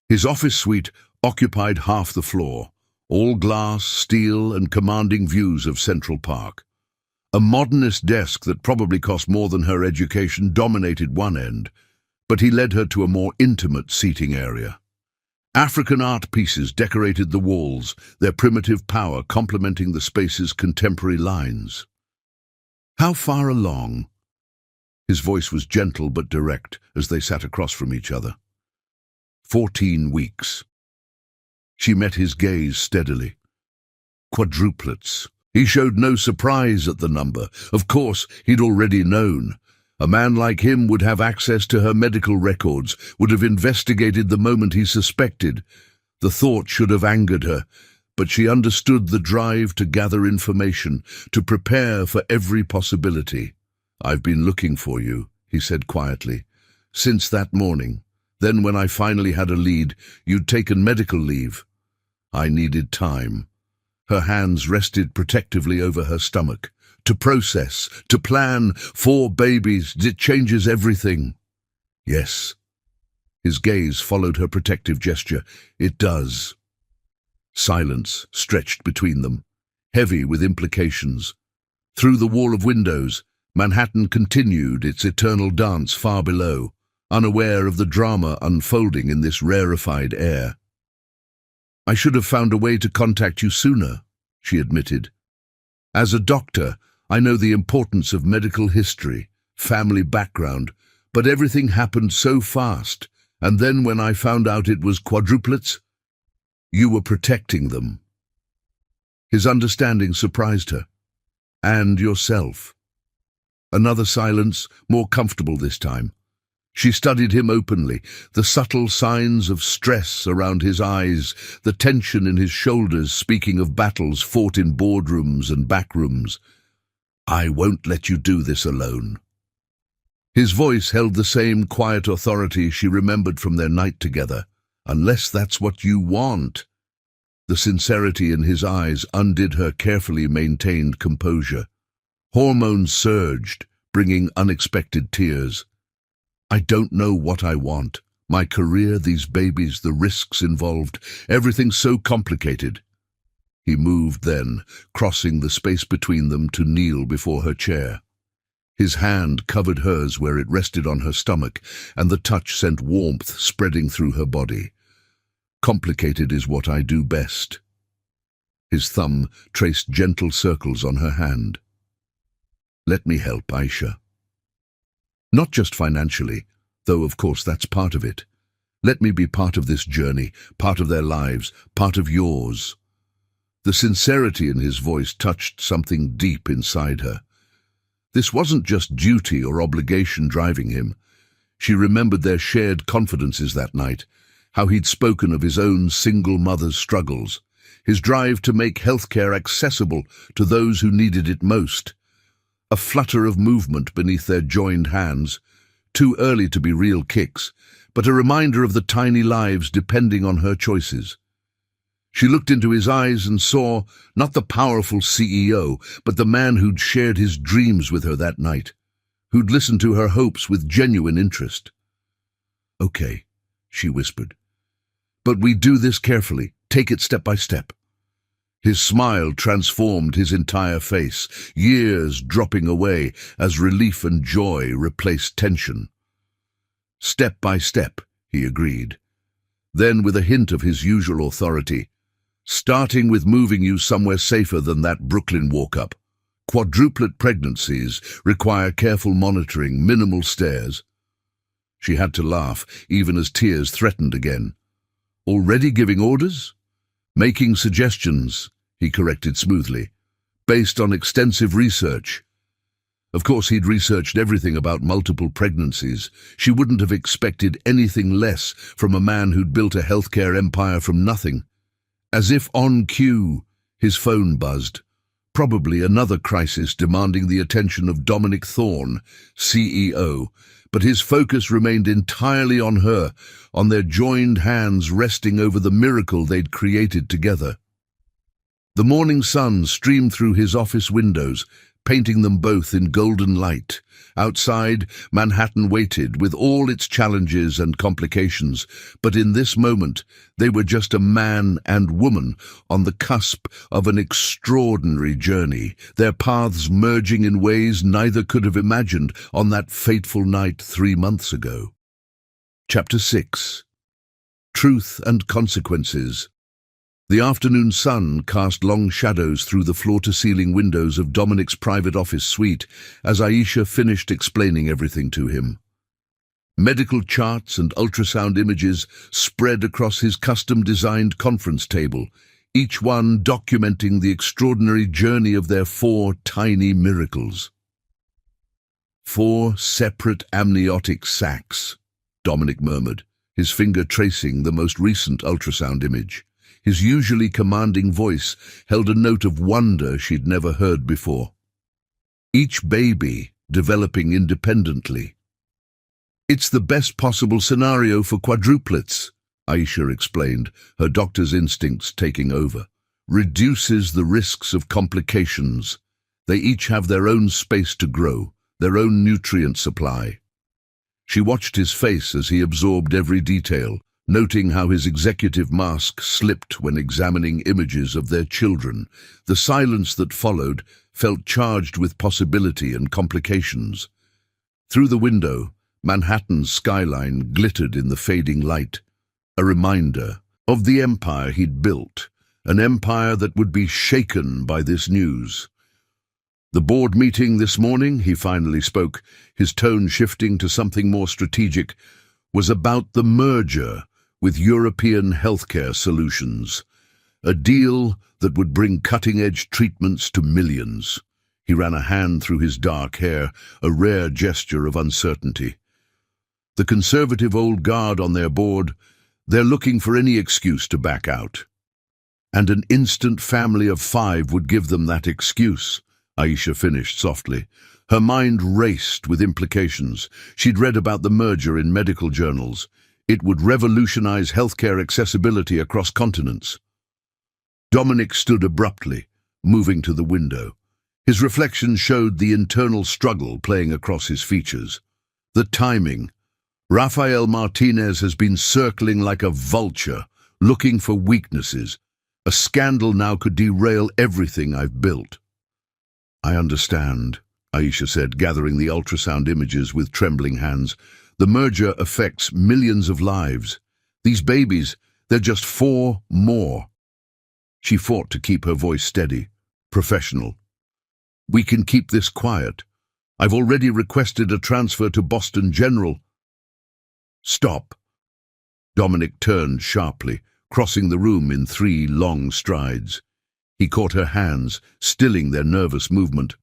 [SPEAKER 1] His office suite occupied half the floor, all glass, steel, and commanding views of Central Park. A modernist desk that probably cost more than her education dominated one end, but he led her to a more intimate seating area. African art pieces decorated the walls, their primitive power complementing the space's contemporary lines. "How far along?" His voice was gentle but direct as they sat across from each other. 14 weeks. She met his gaze steadily. Quadruplets. He showed no surprise at the number. Of course, he'd already known. A man like him would have access to her medical records, would have investigated the moment he suspected. The thought should have angered her, but she understood the drive to gather information, to prepare for every possibility. "I've been looking for you," he said quietly. "Since that morning. Then when I finally had a lead, you'd taken medical leave. I needed time." Her hands rested protectively over her stomach. "To process, to plan, 4 babies, it changes everything." "Yes." His gaze followed her protective gesture. "It does." Silence stretched between them, heavy with implications. Through the wall of windows, Manhattan continued its eternal dance far below, unaware of the drama unfolding in this rarefied air. "I should have found a way to contact you sooner," she admitted. "As a doctor, I know the importance of medical history, family background, but everything happened so fast, and then when I found out it was quadruplets, you were protecting them." His understanding surprised her. "And yourself." Another silence, more comfortable this time. She studied him openly, the subtle signs of stress around his eyes, the tension in his shoulders speaking of battles fought in boardrooms and backrooms. "I won't let you do this alone." His voice held the same quiet authority she remembered from their night together. "Unless that's what you want." The sincerity in his eyes undid her carefully maintained composure. Hormones surged, bringing unexpected tears. "I don't know what I want. My career, these babies, the risks involved, everything so complicated." He moved then, crossing the space between them to kneel before her chair. His hand covered hers where it rested on her stomach, and the touch sent warmth spreading through her body. "Complicated is what I do best." His thumb traced gentle circles on her hand. "Let me help, Aisha. Not just financially, though of course that's part of it. Let me be part of this journey, part of their lives, part of yours." The sincerity in his voice touched something deep inside her. This wasn't just duty or obligation driving him. She remembered their shared confidences that night, how he'd spoken of his own single mother's struggles, his drive to make healthcare accessible to those who needed it most. A flutter of movement beneath their joined hands, too early to be real kicks, but a reminder of the tiny lives depending on her choices. She looked into his eyes and saw not the powerful CEO, but the man who'd shared his dreams with her that night, who'd listened to her hopes with genuine interest. "Okay," she whispered. "But we do this carefully, take it step by step." His smile transformed his entire face, years dropping away as relief and joy replaced tension. "Step by step," he agreed. Then, with a hint of his usual authority, "Starting with moving you somewhere safer than that Brooklyn walk-up. Quadruplet pregnancies require careful monitoring, minimal stairs." She had to laugh, even as tears threatened again. Already giving orders? Making suggestions, he corrected smoothly, based on extensive research. Of course, he'd researched everything about multiple pregnancies. She wouldn't have expected anything less from a man who'd built a healthcare empire from nothing. As if on cue, his phone buzzed. Probably another crisis demanding the attention of Dominic Thorne, CEO, but his focus remained entirely on her, on their joined hands resting over the miracle they'd created together. The morning sun streamed through his office windows, painting them both in golden light. Outside, Manhattan waited, with all its challenges and complications, but in this moment, they were just a man and woman on the cusp of an extraordinary journey, their paths merging in ways neither could have imagined on that fateful night 3 months ago. Chapter 6. Truth and Consequences. The afternoon sun cast long shadows through the floor-to-ceiling windows of Dominic's private office suite as Aisha finished explaining everything to him. Medical charts and ultrasound images spread across his custom-designed conference table, each one documenting the extraordinary journey of their 4 tiny miracles. 4 separate amniotic sacs, Dominic murmured, his finger tracing the most recent ultrasound image. His usually commanding voice held a note of wonder she'd never heard before. Each baby developing independently. "It's the best possible scenario for quadruplets," Aisha explained, her doctor's instincts taking over. "Reduces the risks of complications. They each have their own space to grow, their own nutrient supply." She watched his face as he absorbed every detail, noting how his executive mask slipped when examining images of their children. The silence that followed felt charged with possibility and complications. Through the window, Manhattan's skyline glittered in the fading light, a reminder of the empire he'd built, an empire that would be shaken by this news. "The board meeting this morning," he finally spoke, his tone shifting to something more strategic, "was about the merger with European healthcare solutions, a deal that would bring cutting-edge treatments to millions." He ran a hand through his dark hair, a rare gesture of uncertainty. "The conservative old guard on their board, they're looking for any excuse to back out. And an instant family of 5 would give them that excuse," Aisha finished softly. Her mind raced with implications. She'd read about the merger in medical journals. It would revolutionize healthcare accessibility across continents. Dominic stood abruptly, moving to the window. His reflection showed the internal struggle playing across his features. The timing. Rafael Martinez has been circling like a vulture, looking for weaknesses. A scandal now could derail everything I've built. "I understand," Aisha said, gathering the ultrasound images with trembling hands. "The merger affects millions of lives. These babies, they're just 4 more." She fought to keep her voice steady, professional. "We can keep this quiet. I've already requested a transfer to Boston General." "Stop." Dominic turned sharply, crossing the room in 3 long strides. He caught her hands, stilling their nervous movement.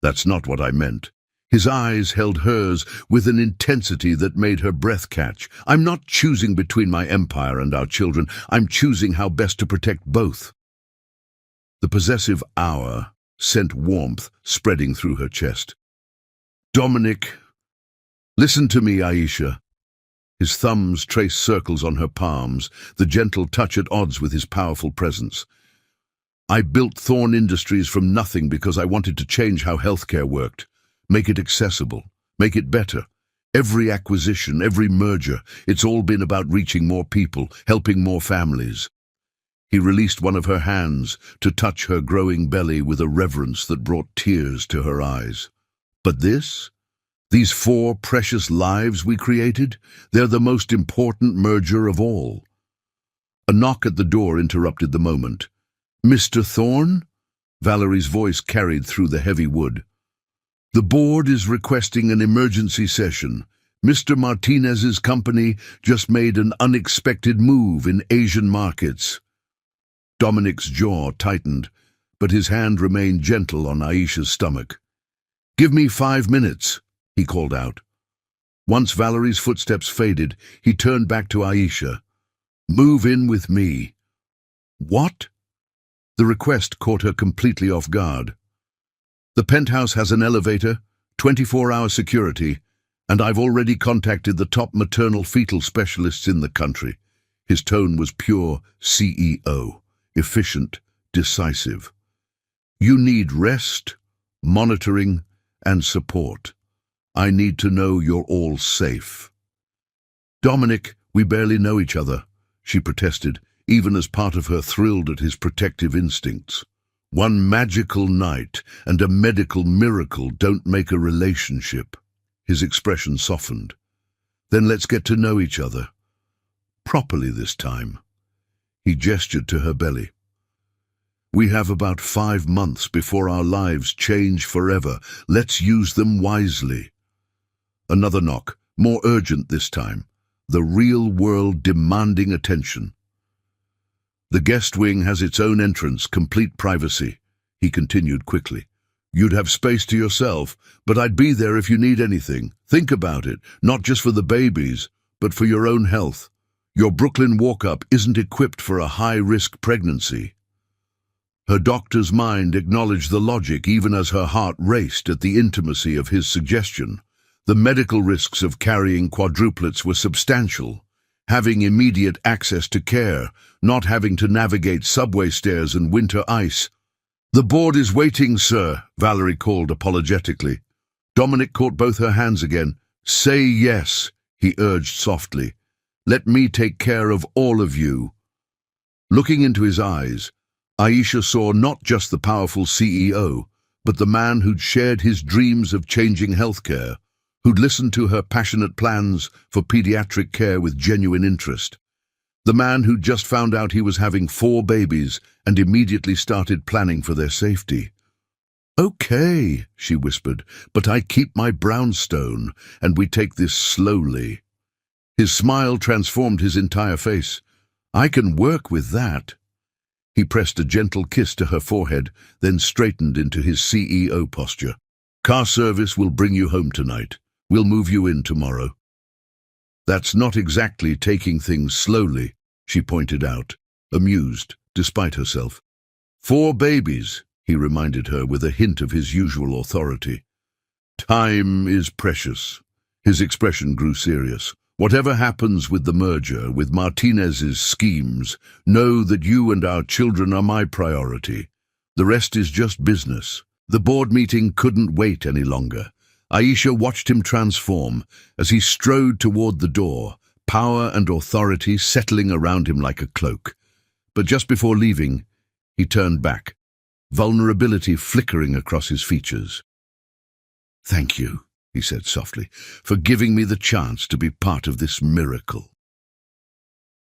[SPEAKER 1] "That's not what I meant." His eyes held hers with an intensity that made her breath catch. "I'm not choosing between my empire and our children. I'm choosing how best to protect both." The possessive hour sent warmth spreading through her chest. "Dominic, listen to me, Aisha." His thumbs traced circles on her palms, the gentle touch at odds with his powerful presence. "I built Thorne Industries from nothing because I wanted to change how healthcare worked. Make it accessible, make it better. Every acquisition, every merger, it's all been about reaching more people, helping more families." He released one of her hands to touch her growing belly with a reverence that brought tears to her eyes. "But these 4 precious lives we created, they're the most important merger of all." A knock at the door interrupted the moment. "Mr. Thorne?" Valerie's voice carried through the heavy wood. "The board is requesting an emergency session. Mr. Martinez's company just made an unexpected move in Asian markets. Dominic's jaw tightened, but his hand remained gentle on Aisha's stomach. "Give me 5 minutes," he called out. Once Valerie's footsteps faded, he turned back to Aisha. "Move in with me." "What?" The request caught her completely off guard. "The penthouse has an elevator, 24-hour security, and I've already contacted the top maternal-fetal specialists in the country." His tone was pure CEO, efficient, decisive. "You need rest, monitoring, and support. I need to know you're all safe." "Dominic, we barely know each other," she protested, even as part of her thrilled at his protective instincts. "One magical night and a medical miracle don't make a relationship." His expression softened. "Then let's get to know each other. Properly this time." He gestured to her belly. "We have about 5 months before our lives change forever. Let's use them wisely." Another knock, more urgent this time. The real world demanding attention. "The guest wing has its own entrance, complete privacy," he continued quickly. "You'd have space to yourself, but I'd be there if you need anything. Think about it, not just for the babies, but for your own health. Your Brooklyn walk-up isn't equipped for a high-risk pregnancy." Her doctor's mind acknowledged the logic even as her heart raced at the intimacy of his suggestion. The medical risks of carrying quadruplets were substantial. Having immediate access to care, not having to navigate subway stairs and winter ice. "The board is waiting, sir," Valerie called apologetically. Dominic caught both her hands again. "Say yes," he urged softly. "Let me take care of all of you." Looking into his eyes, Aisha saw not just the powerful CEO, but the man who'd shared his dreams of changing healthcare, who'd listened to her passionate plans for pediatric care with genuine interest. The man who'd just found out he was having 4 babies and immediately started planning for their safety. "Okay," she whispered, "but I keep my brownstone, and we take this slowly." His smile transformed his entire face. "I can work with that." He pressed a gentle kiss to her forehead, then straightened into his CEO posture. "Car service will bring you home tonight. We'll move you in tomorrow." "That's not exactly taking things slowly," she pointed out, amused, despite herself. 4 babies, he reminded her with a hint of his usual authority. "Time is precious." His expression grew serious. "Whatever happens with the merger, with Martinez's schemes, know that you and our children are my priority. The rest is just business." The board meeting couldn't wait any longer. Aisha watched him transform as he strode toward the door, power and authority settling around him like a cloak. But just before leaving, he turned back, vulnerability flickering across his features. "Thank you," he said softly, "for giving me the chance to be part of this miracle."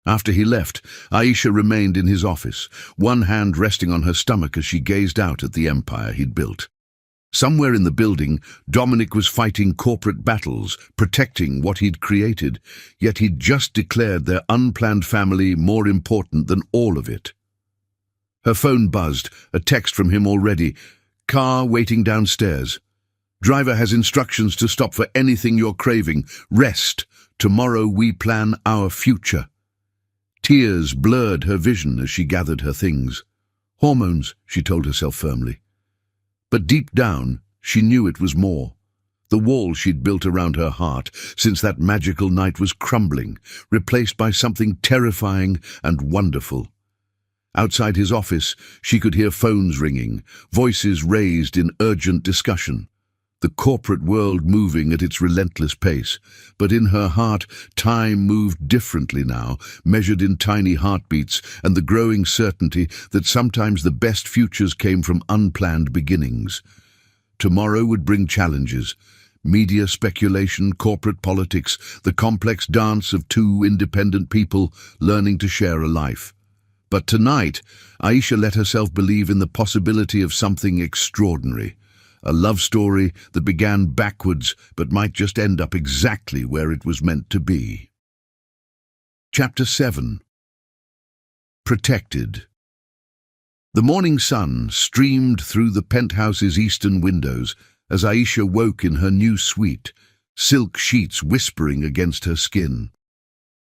[SPEAKER 1] After he left, Aisha remained in his office, one hand resting on her stomach as she gazed out at the empire he'd built. Somewhere in the building, Dominic was fighting corporate battles, protecting what he'd created, yet he'd just declared their unplanned family more important than all of it. Her phone buzzed, a text from him already. "Car waiting downstairs. Driver has instructions to stop for anything you're craving. Rest. Tomorrow we plan our future." Tears blurred her vision as she gathered her things. Hormones, she told herself firmly. But deep down, she knew it was more. The wall she'd built around her heart since that magical night was crumbling, replaced by something terrifying and wonderful. Outside his office, she could hear phones ringing, voices raised in urgent discussion. The corporate world moving at its relentless pace, but in her heart, time moved differently now, measured in tiny heartbeats and the growing certainty that sometimes the best futures came from unplanned beginnings. Tomorrow would bring challenges, media speculation, corporate politics, the complex dance of 2 independent people learning to share a life. But tonight, Aisha let herself believe in the possibility of something extraordinary. a love story that began backwards but might just end up exactly where it was meant to be. Chapter 7. Protected. The morning sun streamed through the penthouse's eastern windows as Aisha woke in her new suite, silk sheets whispering against her skin.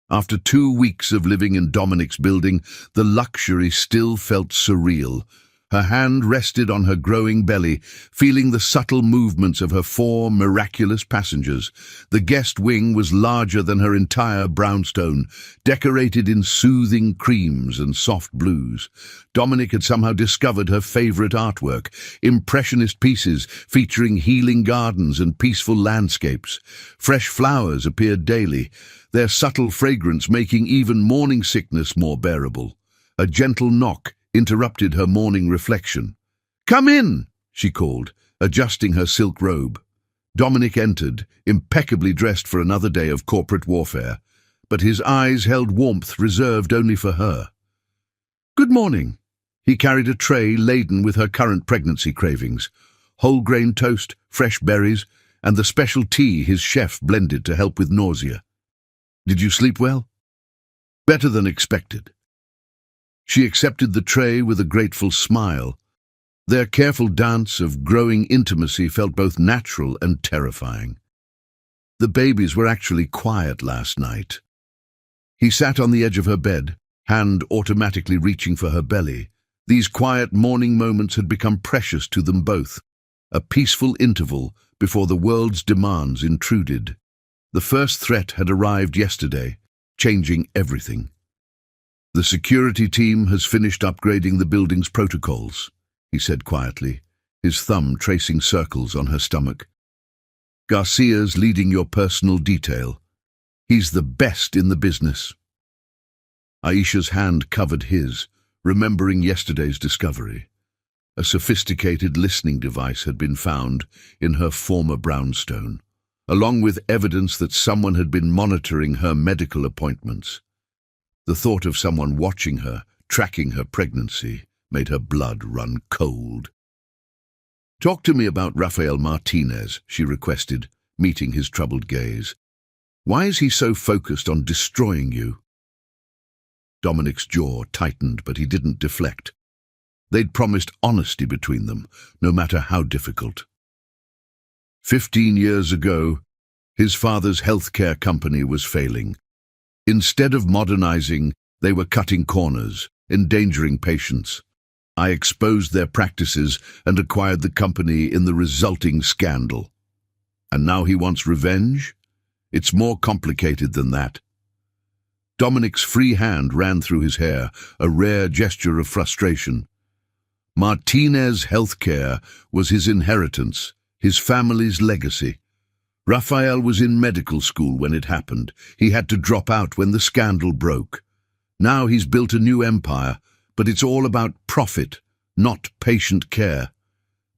[SPEAKER 1] After 2 weeks of living in Dominic's building, the luxury still felt surreal. Her hand rested on her growing belly, feeling the subtle movements of her 4 miraculous passengers. The guest wing was larger than her entire brownstone, decorated in soothing creams and soft blues. Dominic had somehow discovered her favorite artwork, impressionist pieces featuring healing gardens and peaceful landscapes. Fresh flowers appeared daily, their subtle fragrance making even morning sickness more bearable. A gentle knock interrupted her morning reflection. "Come in," she called, adjusting her silk robe. Dominic entered, impeccably dressed for another day of corporate warfare, but his eyes held warmth reserved only for her. "Good morning." He carried a tray laden with her current pregnancy cravings, whole grain toast, fresh berries, and the special tea his chef blended to help with nausea. "Did you sleep well?" "Better than expected." She accepted the tray with a grateful smile. Their careful dance of growing intimacy felt both natural and terrifying. The babies were actually quiet last night. He sat on the edge of her bed, hand automatically reaching for her belly. These quiet morning moments had become precious to them both, a peaceful interval before the world's demands intruded. The first threat had arrived yesterday, changing everything. "The security team has finished upgrading the building's protocols," he said quietly, his thumb tracing circles on her stomach. "Garcia's leading your personal detail. He's the best in the business." Aisha's hand covered his, remembering yesterday's discovery. A sophisticated listening device had been found in her former brownstone, along with evidence that someone had been monitoring her medical appointments. The thought of someone watching her, tracking her pregnancy, made her blood run cold. "Talk to me about Rafael Martinez," she requested, meeting his troubled gaze. "Why is he so focused on destroying you?" Dominic's jaw tightened, but he didn't deflect. They'd promised honesty between them, no matter how difficult. 15 years ago, his father's healthcare company was failing. Instead of modernizing, they were cutting corners, endangering patients. I exposed their practices and acquired the company in the resulting scandal. And now he wants revenge? It's more complicated than that. Dominic's free hand ran through his hair, a rare gesture of frustration. Martinez Healthcare was his inheritance, his family's legacy. Rafael was in medical school when it happened. He had to drop out when the scandal broke. Now he's built a new empire, but it's all about profit, not patient care.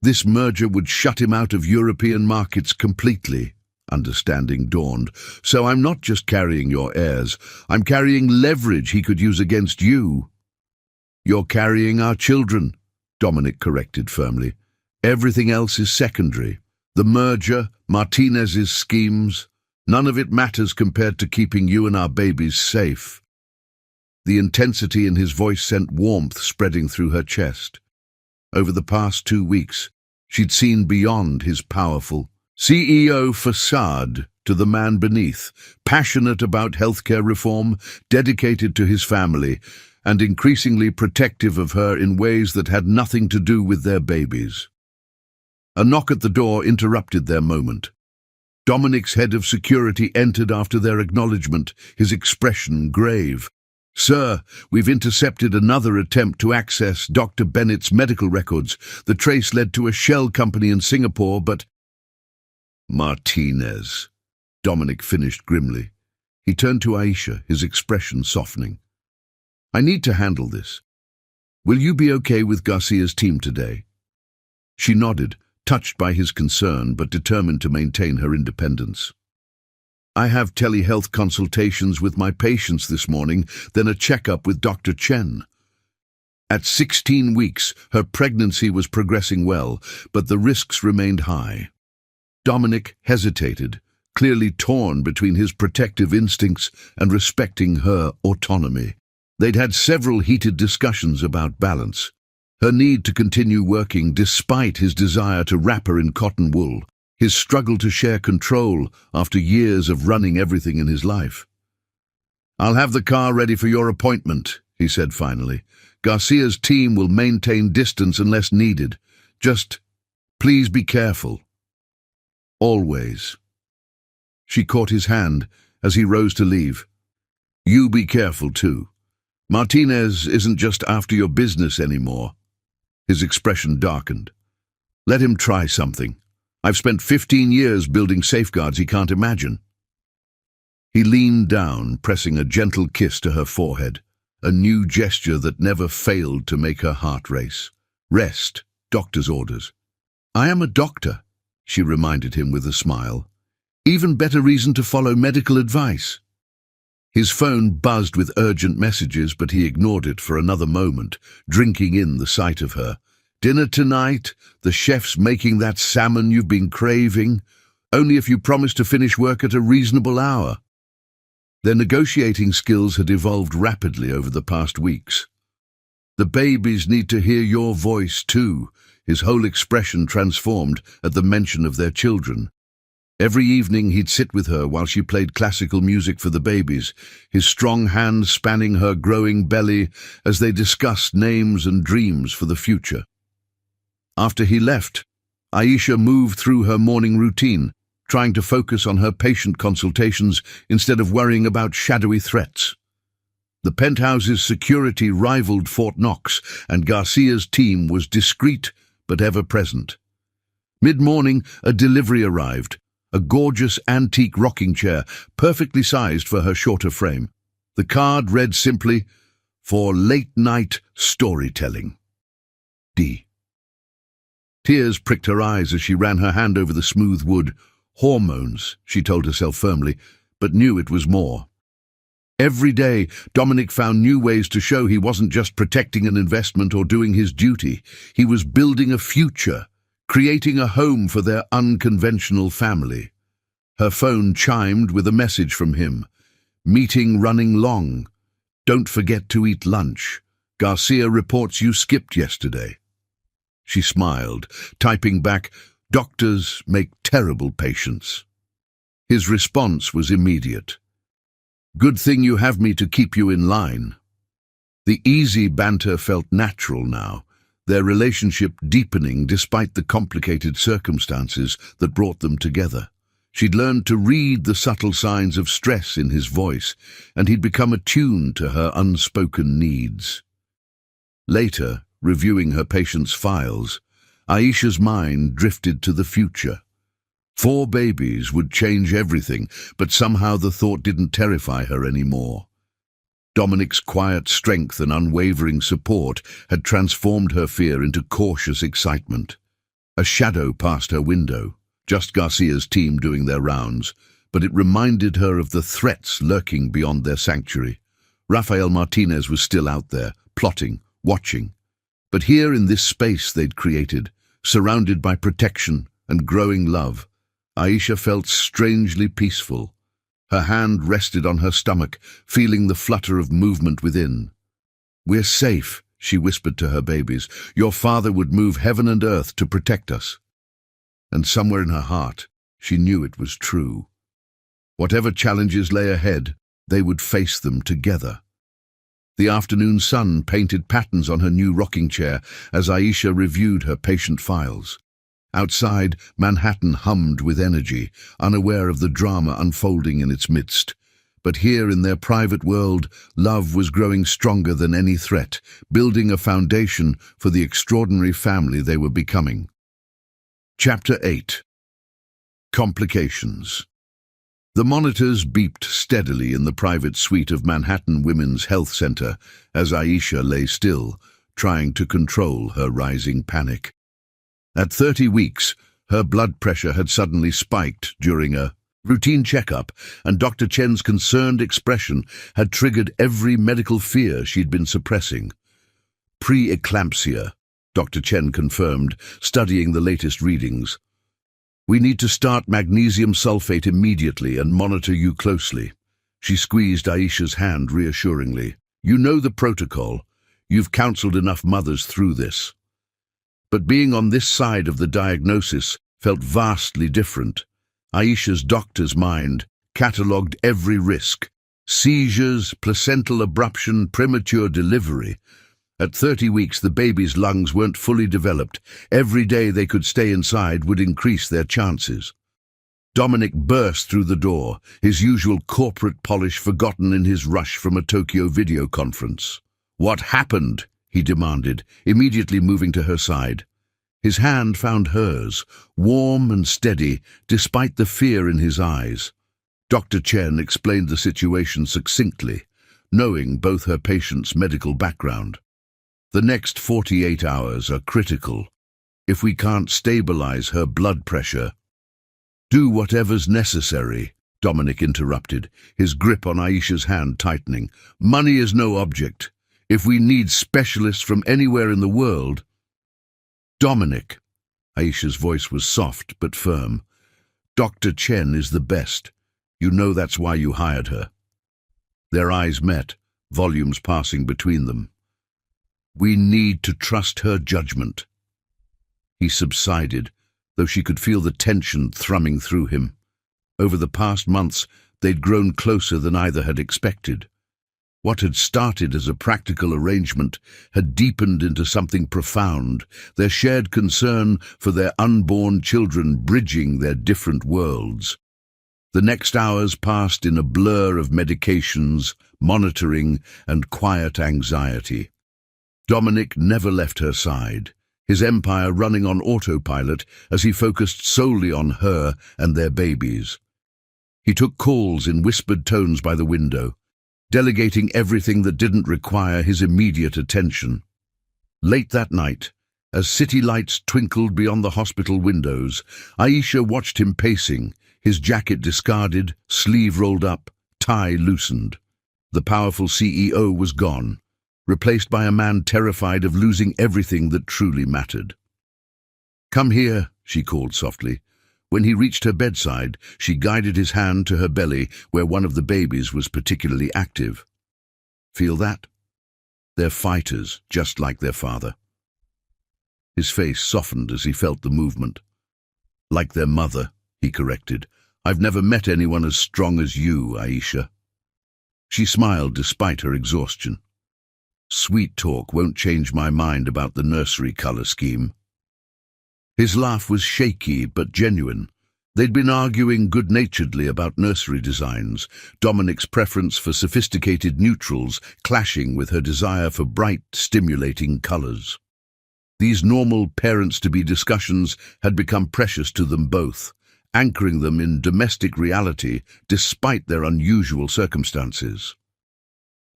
[SPEAKER 1] This merger would shut him out of European markets completely. Understanding dawned. So I'm not just carrying your heirs, I'm carrying leverage he could use against you. "You're carrying our children," Dominic corrected firmly. "Everything else is secondary. The merger, Martinez's schemes, none of it matters compared to keeping you and our babies safe." The intensity in his voice sent warmth spreading through her chest. Over the past 2 weeks, she'd seen beyond his powerful CEO facade to the man beneath, passionate about healthcare reform, dedicated to his family, and increasingly protective of her in ways that had nothing to do with their babies. A knock at the door interrupted their moment. Dominic's head of security entered after their acknowledgement, his expression grave. "Sir, we've intercepted another attempt to access Dr. Bennett's medical records. The trace led to a shell company in Singapore, but—" "Martinez," Dominic finished grimly. He turned to Aisha, his expression softening. "I need to handle this. Will you be okay with Garcia's team today?" She nodded, touched by his concern but determined to maintain her independence. "I have telehealth consultations with my patients this morning, then a checkup with Dr. Chen. At 16 weeks, her pregnancy was progressing well, but the risks remained high. Dominic hesitated, clearly torn between his protective instincts and respecting her autonomy. They'd had several heated discussions about balance. Her need to continue working despite his desire to wrap her in cotton wool, his struggle to share control after years of running everything in his life. "I'll have the car ready for your appointment," he said finally. "Garcia's team will maintain distance unless needed. Just, please be careful." "Always." She caught his hand as he rose to leave. "You be careful too. Martinez isn't just after your business anymore." His expression darkened. "Let him try something. I've spent 15 years building safeguards he can't imagine." He leaned down, pressing a gentle kiss to her forehead, a new gesture that never failed to make her heart race. "Rest, doctor's orders." "I am a doctor," she reminded him with a smile. "Even better reason to follow medical advice." His phone buzzed with urgent messages, but he ignored it for another moment, drinking in the sight of her. "Dinner tonight? The chef's making that salmon you've been craving. Only if you promise to finish work at a reasonable hour." Their negotiating skills had evolved rapidly over the past weeks. "The babies need to hear your voice too." His whole expression transformed at the mention of their children. Every evening he'd sit with her while she played classical music for the babies, his strong hand spanning her growing belly as they discussed names and dreams for the future. After he left, Aisha moved through her morning routine, trying to focus on her patient consultations instead of worrying about shadowy threats. The penthouse's security rivaled Fort Knox, and Garcia's team was discreet but ever-present. Mid-morning, a delivery arrived, a gorgeous antique rocking chair, perfectly sized for her shorter frame. The card read simply, "For late-night storytelling. D." Tears pricked her eyes as she ran her hand over the smooth wood. Hormones, she told herself firmly, but knew it was more. Every day, Dominic found new ways to show he wasn't just protecting an investment or doing his duty. He was building a future, creating a home for their unconventional family. Her phone chimed with a message from him. "Meeting running long. Don't forget to eat lunch. Garcia reports you skipped yesterday." She smiled, typing back, "Doctors make terrible patients." His response was immediate. "Good thing you have me to keep you in line." The easy banter felt natural now, their relationship deepening despite the complicated circumstances that brought them together. She'd learned to read the subtle signs of stress in his voice, and he'd become attuned to her unspoken needs. Later, reviewing her patient's files, Aisha's mind drifted to the future. 4 babies would change everything, but somehow the thought didn't terrify her anymore. Dominic's quiet strength and unwavering support had transformed her fear into cautious excitement. A shadow passed her window, just Garcia's team doing their rounds, but it reminded her of the threats lurking beyond their sanctuary. Rafael Martinez was still out there, plotting, watching. But here in this space they'd created, surrounded by protection and growing love, Aisha felt strangely peaceful. Her hand rested on her stomach, feeling the flutter of movement within. "We're safe," she whispered to her babies. "Your father would move heaven and earth to protect us." And somewhere in her heart, she knew it was true. Whatever challenges lay ahead, they would face them together. The afternoon sun painted patterns on her new rocking chair as Aisha reviewed her patient files. Outside, Manhattan hummed with energy, unaware of the drama unfolding in its midst. But here in their private world, love was growing stronger than any threat, building a foundation for the extraordinary family they were becoming. Chapter 8. Complications. The monitors beeped steadily in the private suite of Manhattan Women's Health Center as Aisha lay still, trying to control her rising panic. At 30 weeks, her blood pressure had suddenly spiked during a routine checkup, and Dr. Chen's concerned expression had triggered every medical fear she'd been suppressing. Pre-eclampsia, Dr. Chen confirmed, studying the latest readings. We need to start magnesium sulfate immediately and monitor you closely. She squeezed Aisha's hand reassuringly. You know the protocol. You've counseled enough mothers through this. But being on this side of the diagnosis felt vastly different. Aisha's doctor's mind catalogued every risk. Seizures, placental abruption, premature delivery. At 30 weeks, the baby's lungs weren't fully developed. Every day they could stay inside would increase their chances. Dominic burst through the door, his usual corporate polish forgotten in his rush from a Tokyo video conference. What happened? He demanded, immediately moving to her side. His hand found hers, warm and steady, despite the fear in his eyes. Dr. Chen explained the situation succinctly, knowing both her patient's medical background. The next 48 hours are critical. If we can't stabilize her blood pressure, do whatever's necessary, Dominic interrupted, his grip on Aisha's hand tightening. Money is no object. If we need specialists from anywhere in the world... Dominic, Aisha's voice was soft but firm. Dr. Chen is the best. You know that's why you hired her. Their eyes met, volumes passing between them. We need to trust her judgment. He subsided, though she could feel the tension thrumming through him. Over the past months, they'd grown closer than either had expected. What had started as a practical arrangement had deepened into something profound, their shared concern for their unborn children bridging their different worlds. The next hours passed in a blur of medications, monitoring, and quiet anxiety. Dominic never left her side, his empire running on autopilot as he focused solely on her and their babies. He took calls in whispered tones by the window, delegating everything that didn't require his immediate attention. Late that night, as city lights twinkled beyond the hospital windows, Aisha watched him pacing, his jacket discarded, sleeve rolled up, tie loosened. The powerful CEO was gone, replaced by a man terrified of losing everything that truly mattered. Come here, she called softly. When he reached her bedside, she guided his hand to her belly, where one of the babies was particularly active. Feel that? They're fighters, just like their father. His face softened as he felt the movement. Like their mother, he corrected. I've never met anyone as strong as you, Aisha. She smiled despite her exhaustion. Sweet talk won't change my mind about the nursery color scheme. His laugh was shaky but genuine. They'd been arguing good-naturedly about nursery designs, Dominic's preference for sophisticated neutrals clashing with her desire for bright, stimulating colors. These normal parents-to-be discussions had become precious to them both, anchoring them in domestic reality despite their unusual circumstances.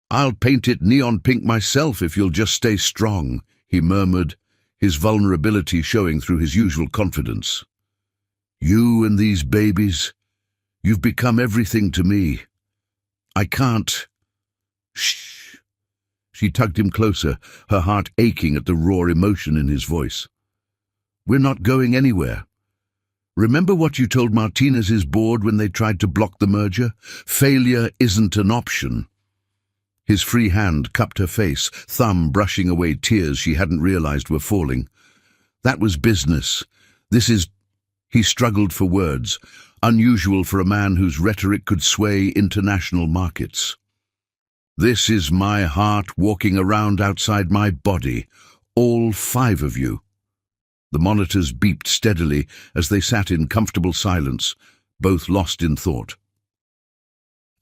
[SPEAKER 1] I'll paint it neon pink myself if you'll just stay strong, he murmured, his vulnerability showing through his usual confidence. You and these babies, you've become everything to me. I can't... Shh. She tugged him closer, her heart aching at the raw emotion in his voice. We're not going anywhere. Remember what you told Martinez's board when they tried to block the merger? Failure isn't an option. His free hand cupped her face, thumb brushing away tears she hadn't realized were falling. That was business. This is... He struggled for words, unusual for a man whose rhetoric could sway international markets. This is my heart walking around outside my body, all 5 of you. The monitors beeped steadily as they sat in comfortable silence, both lost in thought.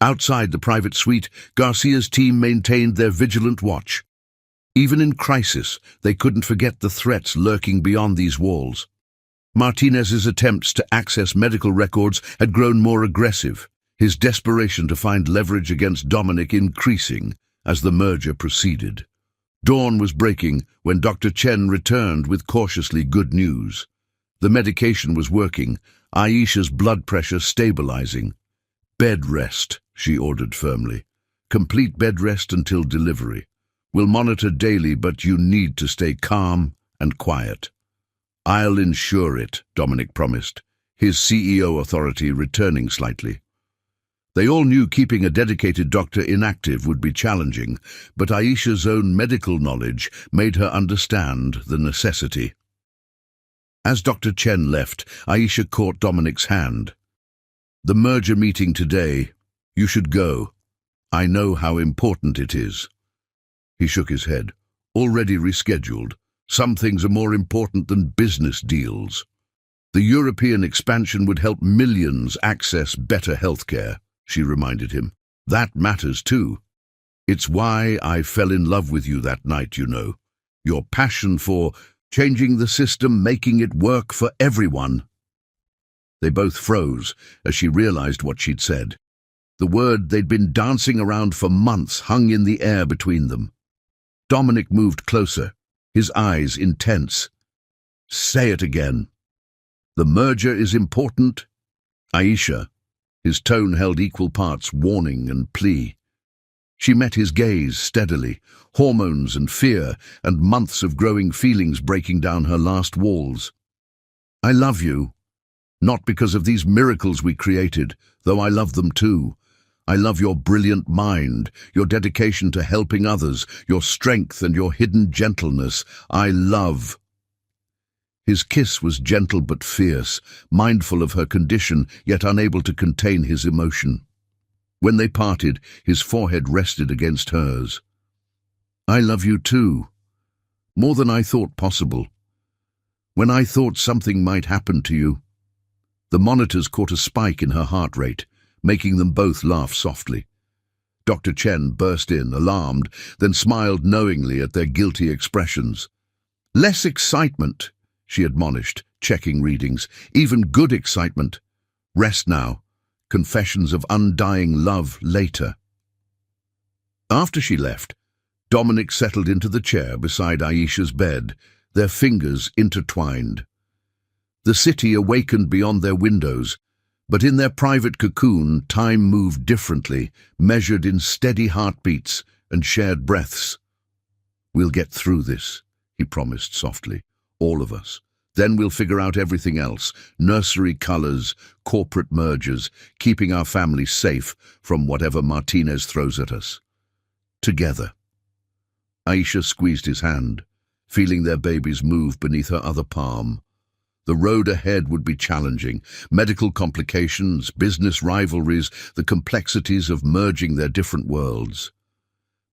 [SPEAKER 1] Outside the private suite, Garcia's team maintained their vigilant watch. Even in crisis, they couldn't forget the threats lurking beyond these walls. Martinez's attempts to access medical records had grown more aggressive, his desperation to find leverage against Dominic increasing as the merger proceeded. Dawn was breaking when Dr. Chen returned with cautiously good news. The medication was working, Aisha's blood pressure stabilizing. Bed rest, she ordered firmly. Complete bed rest until delivery. We'll monitor daily, but you need to stay calm and quiet. I'll ensure it, Dominic promised, his CEO authority returning slightly. They all knew keeping a dedicated doctor inactive would be challenging, but Aisha's own medical knowledge made her understand the necessity. As Dr. Chen left, Aisha caught Dominic's hand. "The merger meeting today. You should go. I know how important it is." He shook his head. "Already rescheduled. Some things are more important than business deals. The European expansion would help millions access better healthcare," she reminded him. "That matters too. It's why I fell in love with you that night, you know. Your passion for changing the system, making it work for everyone." They both froze as she realized what she'd said. The word they'd been dancing around for months hung in the air between them. Dominic moved closer, his eyes intense. "Say it again." "The merger is important." "Aisha." His tone held equal parts warning and plea. She met his gaze steadily, hormones and fear and months of growing feelings breaking down her last walls. "I love you. Not because of these miracles we created, though I love them too. I love your brilliant mind, your dedication to helping others, your strength and your hidden gentleness. I love." His kiss was gentle but fierce, mindful of her condition, yet unable to contain his emotion. When they parted, his forehead rested against hers. "I love you too. More than I thought possible. When I thought something might happen to you." The monitors caught a spike in her heart rate, making them both laugh softly. Dr. Chen burst in, alarmed, then smiled knowingly at their guilty expressions. "Less excitement," she admonished, checking readings. "Even good excitement. Rest now. Confessions of undying love later." After she left, Dominic settled into the chair beside Aisha's bed, their fingers intertwined. The city awakened beyond their windows, but in their private cocoon, time moved differently, measured in steady heartbeats and shared breaths. "We'll get through this," he promised softly. "All of us. Then we'll figure out everything else, nursery colors, corporate mergers, keeping our family safe from whatever Martinez throws at us. Together." Aisha squeezed his hand, feeling their babies move beneath her other palm. The road ahead would be challenging. Medical complications, business rivalries, the complexities of merging their different worlds.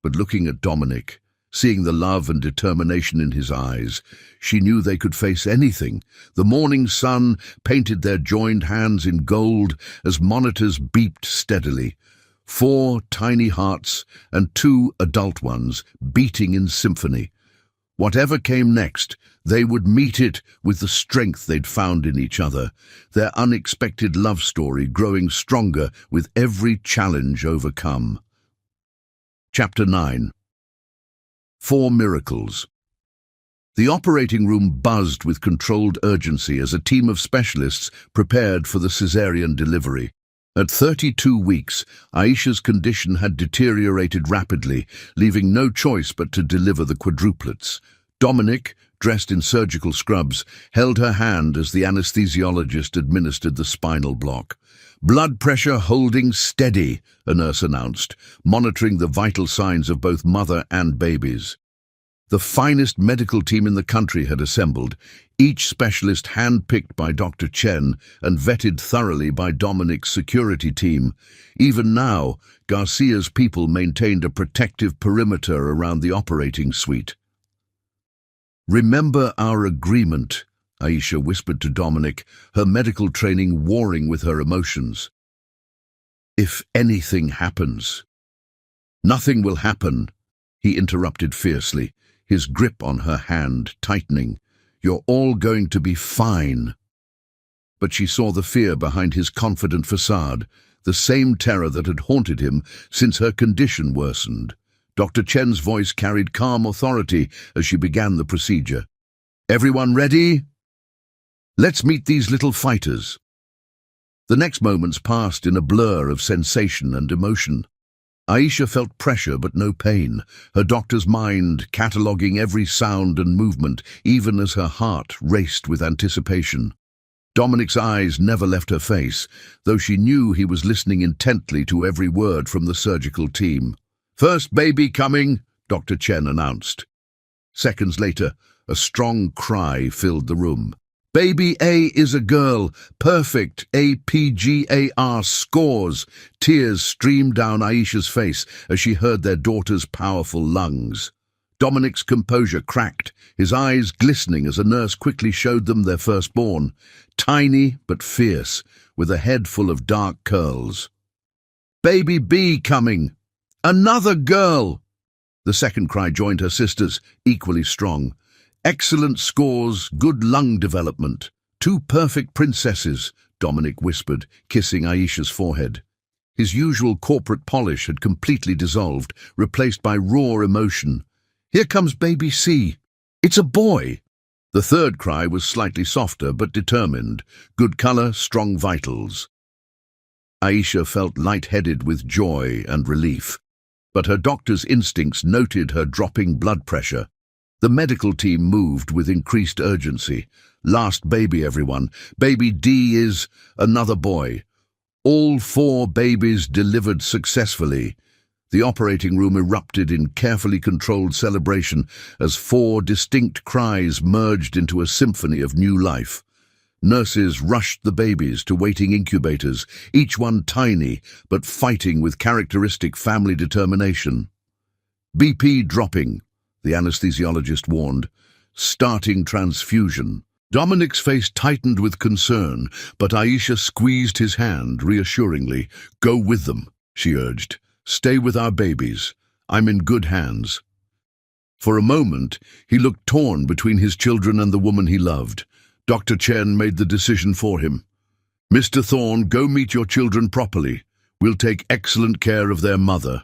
[SPEAKER 1] But looking at Dominic, seeing the love and determination in his eyes, she knew they could face anything. The morning sun painted their joined hands in gold as monitors beeped steadily. 4 tiny hearts and 2 adult ones beating in symphony. Whatever came next, they would meet it with the strength they'd found in each other, their unexpected love story growing stronger with every challenge overcome. Chapter 9. 4 Miracles. The operating room buzzed with controlled urgency as a team of specialists prepared for the cesarean delivery. At 32 weeks, Aisha's condition had deteriorated rapidly, leaving no choice but to deliver the quadruplets. Dominic, dressed in surgical scrubs, held her hand as the anesthesiologist administered the spinal block. "Blood pressure holding steady," a nurse announced, monitoring the vital signs of both mother and babies. The finest medical team in the country had assembled, each specialist hand-picked by Dr. Chen and vetted thoroughly by Dominic's security team. Even now, Garcia's people maintained a protective perimeter around the operating suite. "Remember our agreement," Aisha whispered to Dominic, her medical training warring with her emotions. "If anything happens." "Nothing will happen," he interrupted fiercely, his grip on her hand tightening. "You're all going to be fine." But she saw the fear behind his confident facade, the same terror that had haunted him since her condition worsened. Dr. Chen's voice carried calm authority as she began the procedure. "Everyone ready? Let's meet these little fighters." The next moments passed in a blur of sensation and emotion. Aisha felt pressure but no pain, her doctor's mind cataloguing every sound and movement, even as her heart raced with anticipation. Dominic's eyes never left her face, though she knew he was listening intently to every word from the surgical team. "First baby coming," Dr. Chen announced. Seconds later, a strong cry filled the room. "Baby A is a girl. Perfect. APGAR scores." Tears streamed down Aisha's face as she heard their daughter's powerful lungs. Dominic's composure cracked, his eyes glistening as a nurse quickly showed them their firstborn, tiny but fierce, with a head full of dark curls. "Baby B coming. Another girl!" The second cry joined her sister's, equally strong. "Excellent scores, good lung development. Two perfect princesses," Dominic whispered, kissing Aisha's forehead. His usual corporate polish had completely dissolved, replaced by raw emotion. "Here comes baby C. It's a boy." The third cry was slightly softer but determined. Good color, strong vitals. Aisha felt lightheaded with joy and relief, but her doctor's instincts noted her dropping blood pressure. The medical team moved with increased urgency. "Last baby, everyone. Baby D is another boy." All 4 babies delivered successfully. The operating room erupted in carefully controlled celebration as 4 distinct cries merged into a symphony of new life. Nurses rushed the babies to waiting incubators, each one tiny but fighting with characteristic family determination. "BP dropping," the anesthesiologist warned. "Starting transfusion." Dominic's face tightened with concern, but Aisha squeezed his hand reassuringly. "Go with them," she urged. "Stay with our babies. I'm in good hands." For a moment, he looked torn between his children and the woman he loved. Dr. Chen made the decision for him. "Mr. Thorne, go meet your children properly. We'll take excellent care of their mother."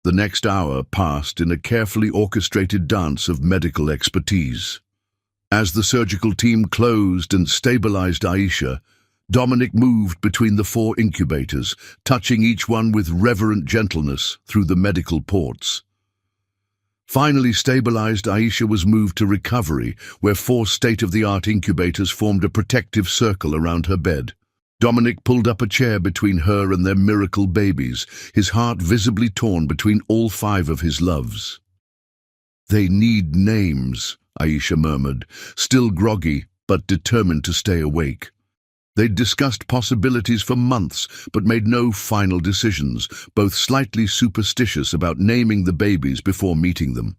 [SPEAKER 1] The next hour passed in a carefully orchestrated dance of medical expertise. As the surgical team closed and stabilized Aisha, Dominic moved between the 4 incubators, touching each one with reverent gentleness through the medical ports. Finally stabilized, Aisha was moved to recovery, where 4 state-of-the-art incubators formed a protective circle around her bed. Dominic pulled up a chair between her and their miracle babies, his heart visibly torn between all 5 of his loves. "They need names," Aisha murmured, still groggy but determined to stay awake. They'd discussed possibilities for months, but made no final decisions, both slightly superstitious about naming the babies before meeting them.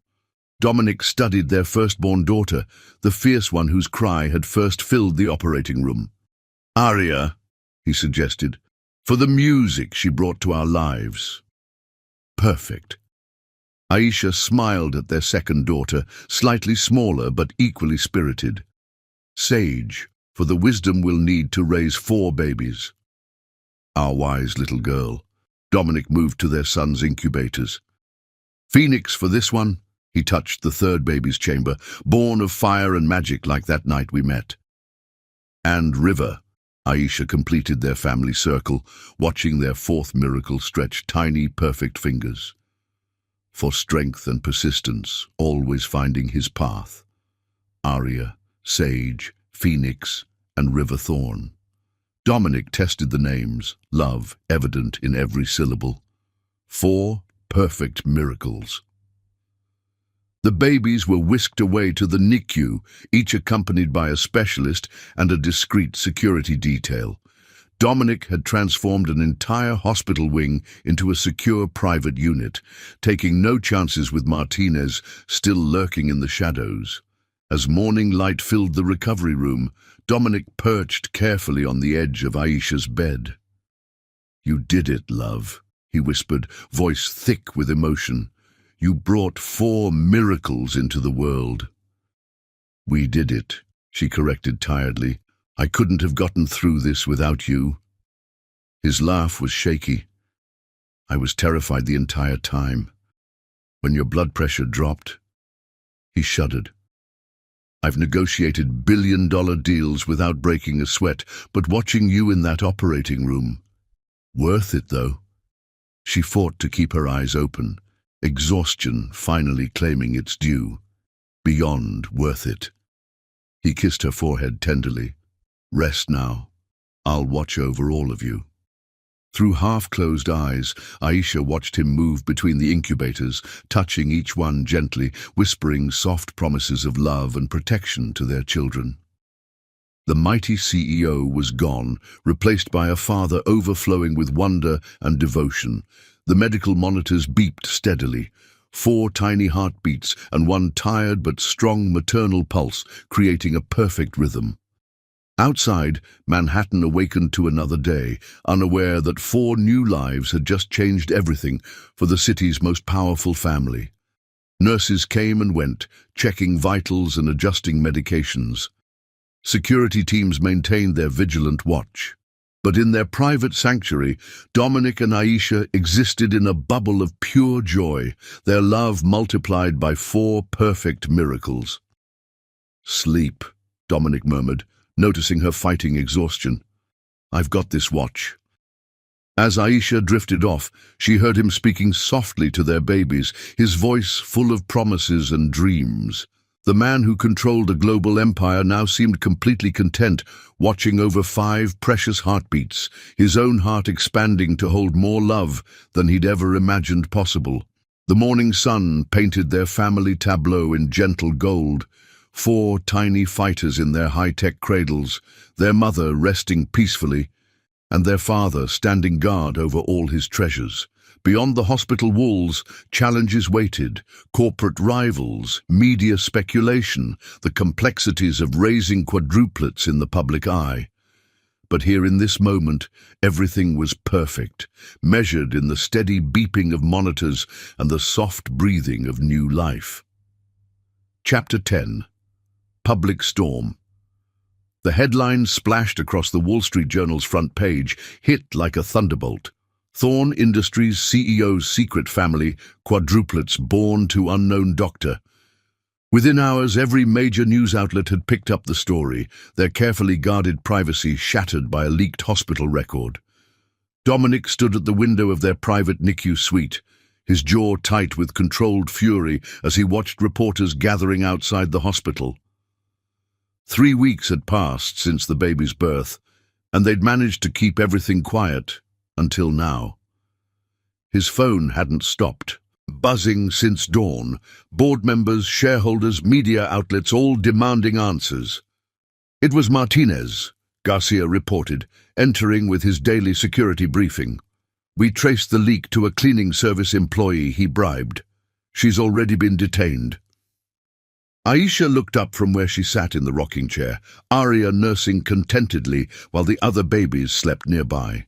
[SPEAKER 1] Dominic studied their firstborn daughter, the fierce one whose cry had first filled the operating room. "Aria," he suggested, "for the music she brought to our lives." "Perfect." Aisha smiled at their second daughter, slightly smaller but equally spirited. "Sage, for the wisdom we'll need to raise 4 babies." "Our wise little girl." Dominic moved to their son's incubators. "Phoenix for this one," he touched the 3rd baby's chamber, "born of fire and magic like that night we met." "And River." Aisha completed their family circle, watching their 4th miracle stretch tiny, perfect fingers. "For strength and persistence, always finding his path." Aria, Sage, Phoenix, and River Thorn. Dominic tested the names, love evident in every syllable. 4 perfect miracles. The babies were whisked away to the NICU, each accompanied by a specialist and a discreet security detail. Dominic had transformed an entire hospital wing into a secure private unit, taking no chances with Martinez still lurking in the shadows. As morning light filled the recovery room, Dominic perched carefully on the edge of Aisha's bed. "You did it, love," he whispered, voice thick with emotion. "You brought 4 miracles into the world." "We did it," she corrected tiredly. "I couldn't have gotten through this without you." His laugh was shaky. "I was terrified the entire time. When your blood pressure dropped..." He shuddered. "I've negotiated billion-dollar deals without breaking a sweat, but watching you in that operating room... Worth it, though." She fought to keep her eyes open, exhaustion finally claiming its due. Beyond worth it. He kissed her forehead tenderly. Rest now. I'll watch over all of you. Through half-closed eyes, Aisha watched him move between the incubators, touching each one gently, whispering soft promises of love and protection to their children. The mighty CEO was gone, replaced by a father overflowing with wonder and devotion. The medical monitors beeped steadily. 4 tiny heartbeats and 1 tired but strong maternal pulse, creating a perfect rhythm. Outside, Manhattan awakened to another day, unaware that 4 new lives had just changed everything for the city's most powerful family. Nurses came and went, checking vitals and adjusting medications. Security teams maintained their vigilant watch. But in their private sanctuary, Dominic and Aisha existed in a bubble of pure joy, their love multiplied by 4 perfect miracles. "Sleep," Dominic murmured, noticing her fighting exhaustion. "I've got this watch." As Aisha drifted off, she heard him speaking softly to their babies, his voice full of promises and dreams. The man who controlled a global empire now seemed completely content, watching over 5 precious heartbeats, his own heart expanding to hold more love than he'd ever imagined possible. The morning sun painted their family tableau in gentle gold. 4 tiny fighters in their high-tech cradles, their mother resting peacefully, and their father standing guard over all his treasures. Beyond the hospital walls, challenges waited, corporate rivals, media speculation, the complexities of raising quadruplets in the public eye. But here in this moment, everything was perfect, measured in the steady beeping of monitors and the soft breathing of new life. Chapter 10. Public Storm. The headline splashed across the Wall Street Journal's front page, hit like a thunderbolt. Thorne Industries CEO's secret family, quadruplets born to unknown doctor. Within hours, every major news outlet had picked up the story, their carefully guarded privacy shattered by a leaked hospital record. Dominic stood at the window of their private NICU suite, his jaw tight with controlled fury as he watched reporters gathering outside the hospital. 3 weeks had passed since the baby's birth, and they'd managed to keep everything quiet. Until now. His phone hadn't stopped, buzzing since dawn, board members, shareholders, media outlets all demanding answers. It was Martinez, Garcia reported, entering with his daily security briefing. "We traced the leak to a cleaning service employee he bribed. She's already been detained." Aisha looked up from where she sat in the rocking chair, Arya nursing contentedly while the other babies slept nearby.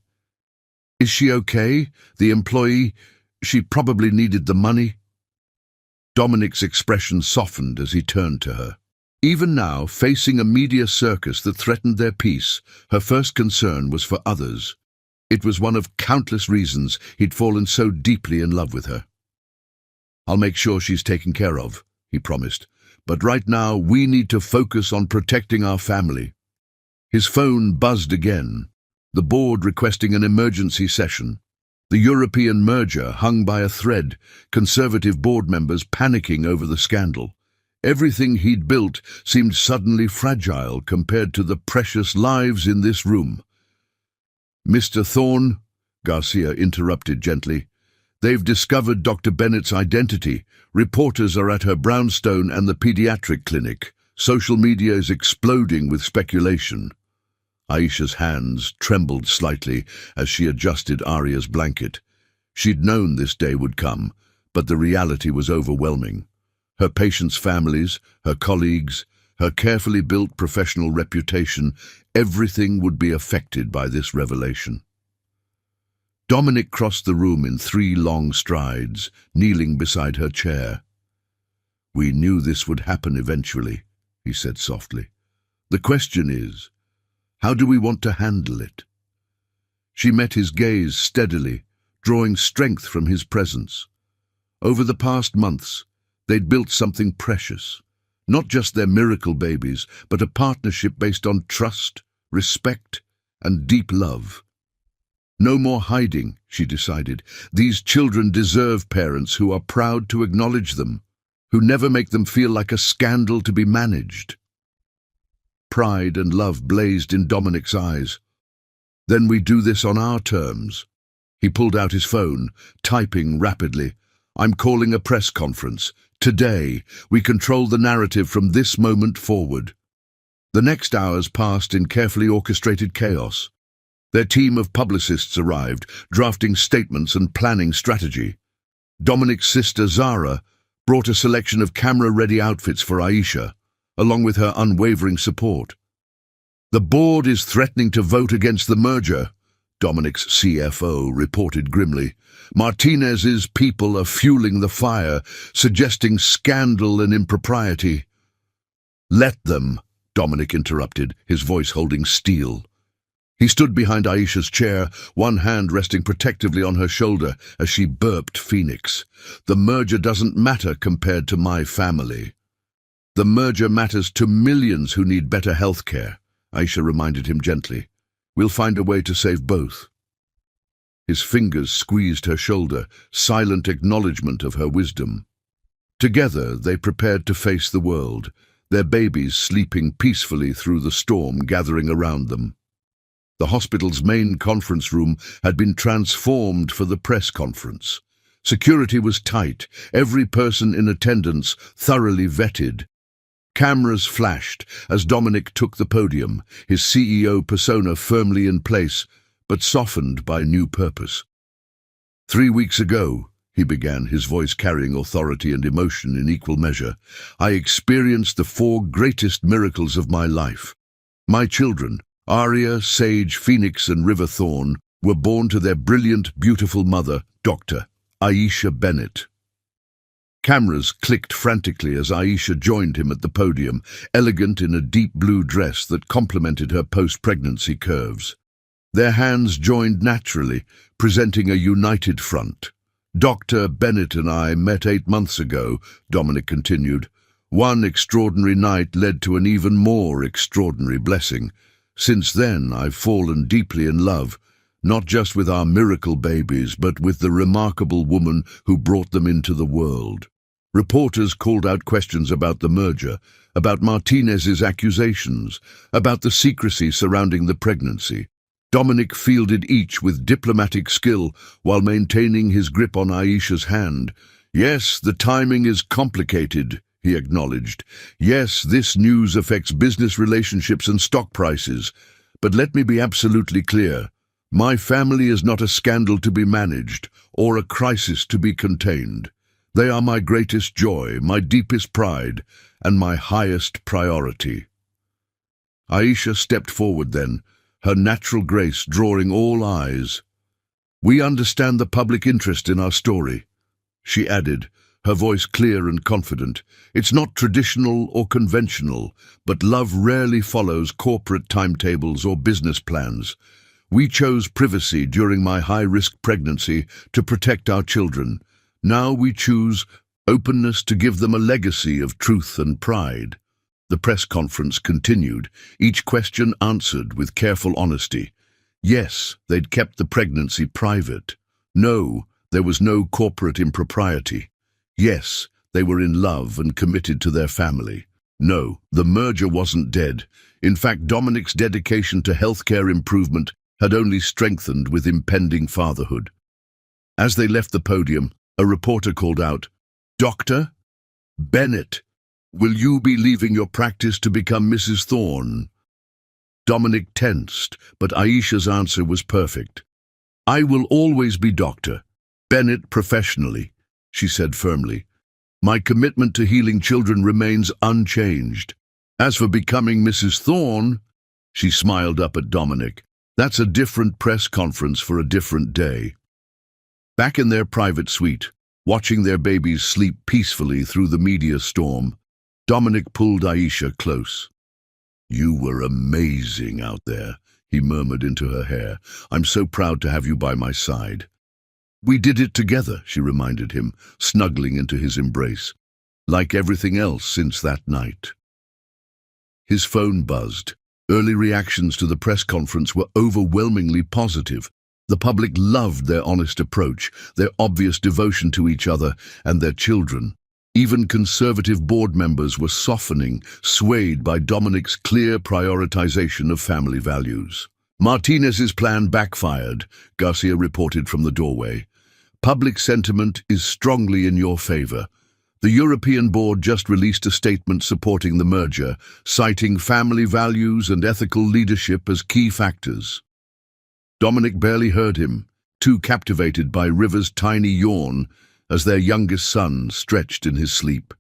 [SPEAKER 1] "Is she okay? The employee? She probably needed the money." Dominic's expression softened as he turned to her. Even now, facing a media circus that threatened their peace, her first concern was for others. It was one of countless reasons he'd fallen so deeply in love with her. "I'll make sure she's taken care of," he promised. "But right now, we need to focus on protecting our family." His phone buzzed again. The board requesting an emergency session. The European merger hung by a thread, conservative board members panicking over the scandal. Everything he'd built seemed suddenly fragile compared to the precious lives in this room. "Mr. Thorne," Garcia interrupted gently, "they've discovered Dr. Bennett's identity. Reporters are at her brownstone and the pediatric clinic. Social media is exploding with speculation." Aisha's hands trembled slightly as she adjusted Arya's blanket. She'd known this day would come, but the reality was overwhelming. Her patients' families, her colleagues, her carefully built professional reputation, everything would be affected by this revelation. Dominic crossed the room in 3 long strides, kneeling beside her chair. "We knew this would happen eventually," he said softly. "The question is, how do we want to handle it?" She met his gaze steadily, drawing strength from his presence. Over the past months, they'd built something precious. Not just their miracle babies, but a partnership based on trust, respect, and deep love. No more hiding, she decided. These children deserve parents who are proud to acknowledge them, who never make them feel like a scandal to be managed. Pride and love blazed in Dominic's eyes. Then we do this on our terms. He pulled out his phone, typing rapidly. I'm calling a press conference. Today, we control the narrative from this moment forward. The next hours passed in carefully orchestrated chaos. Their team of publicists arrived, drafting statements and planning strategy. Dominic's sister Zara brought a selection of camera-ready outfits for Aisha, along with her unwavering support. The board is threatening to vote against the merger, Dominic's CFO reported grimly. Martinez's people are fueling the fire, suggesting scandal and impropriety. Let them, Dominic interrupted, his voice holding steel. He stood behind Aisha's chair, one hand resting protectively on her shoulder as she burped Phoenix. The merger doesn't matter compared to my family. The merger matters to millions who need better health care, Aisha reminded him gently. We'll find a way to save both. His fingers squeezed her shoulder, silent acknowledgement of her wisdom. Together they prepared to face the world, their babies sleeping peacefully through the storm gathering around them. The hospital's main conference room had been transformed for the press conference. Security was tight, every person in attendance thoroughly vetted. Cameras flashed as Dominic took the podium, his CEO persona firmly in place, but softened by new purpose. 3 weeks ago, he began, his voice carrying authority and emotion in equal measure, I experienced the 4 greatest miracles of my life. My children, Aria, Sage, Phoenix, and River Thorn, were born to their brilliant, beautiful mother, Dr. Aisha Bennett. Cameras clicked frantically as Aisha joined him at the podium, elegant in a deep blue dress that complemented her post-pregnancy curves. Their hands joined naturally, presenting a united front. Dr. Bennett and I met 8 months ago, Dominic continued. One extraordinary night led to an even more extraordinary blessing. Since then, I've fallen deeply in love, not just with our miracle babies, but with the remarkable woman who brought them into the world. Reporters called out questions about the merger, about Martinez's accusations, about the secrecy surrounding the pregnancy. Dominic fielded each with diplomatic skill while maintaining his grip on Aisha's hand. Yes, the timing is complicated, he acknowledged. Yes, this news affects business relationships and stock prices. But let me be absolutely clear. My family is not a scandal to be managed or a crisis to be contained. They are my greatest joy, my deepest pride, and my highest priority. Aisha stepped forward then, her natural grace drawing all eyes. We understand the public interest in our story, she added, her voice clear and confident. It's not traditional or conventional, but love rarely follows corporate timetables or business plans. We chose privacy during my high-risk pregnancy to protect our children. Now we choose openness to give them a legacy of truth and pride. The press conference continued, each question answered with careful honesty. Yes, they'd kept the pregnancy private. No, there was no corporate impropriety. Yes, they were in love and committed to their family. No, the merger wasn't dead. In fact, Dominic's dedication to healthcare improvement had only strengthened with impending fatherhood. As they left the podium, a reporter called out, Dr. Bennett, will you be leaving your practice to become Mrs. Thorne? Dominic tensed, but Aisha's answer was perfect. I will always be Dr. Bennett professionally, she said firmly. My commitment to healing children remains unchanged. As for becoming Mrs. Thorne, she smiled up at Dominic. That's a different press conference for a different day. Back in their private suite, watching their babies sleep peacefully through the media storm, Dominic pulled Aisha close. You were amazing out there, he murmured into her hair. I'm so proud to have you by my side. We did it together, she reminded him, snuggling into his embrace, like everything else since that night. His phone buzzed. Early reactions to the press conference were overwhelmingly positive. The public loved their honest approach, their obvious devotion to each other and their children. Even conservative board members were softening, swayed by Dominic's clear prioritization of family values. Martinez's plan backfired, Garcia reported from the doorway. Public sentiment is strongly in your favor. The European board just released a statement supporting the merger, citing family values and ethical leadership as key factors. Dominic barely heard him, too captivated by River's tiny yawn as their youngest son stretched in his sleep.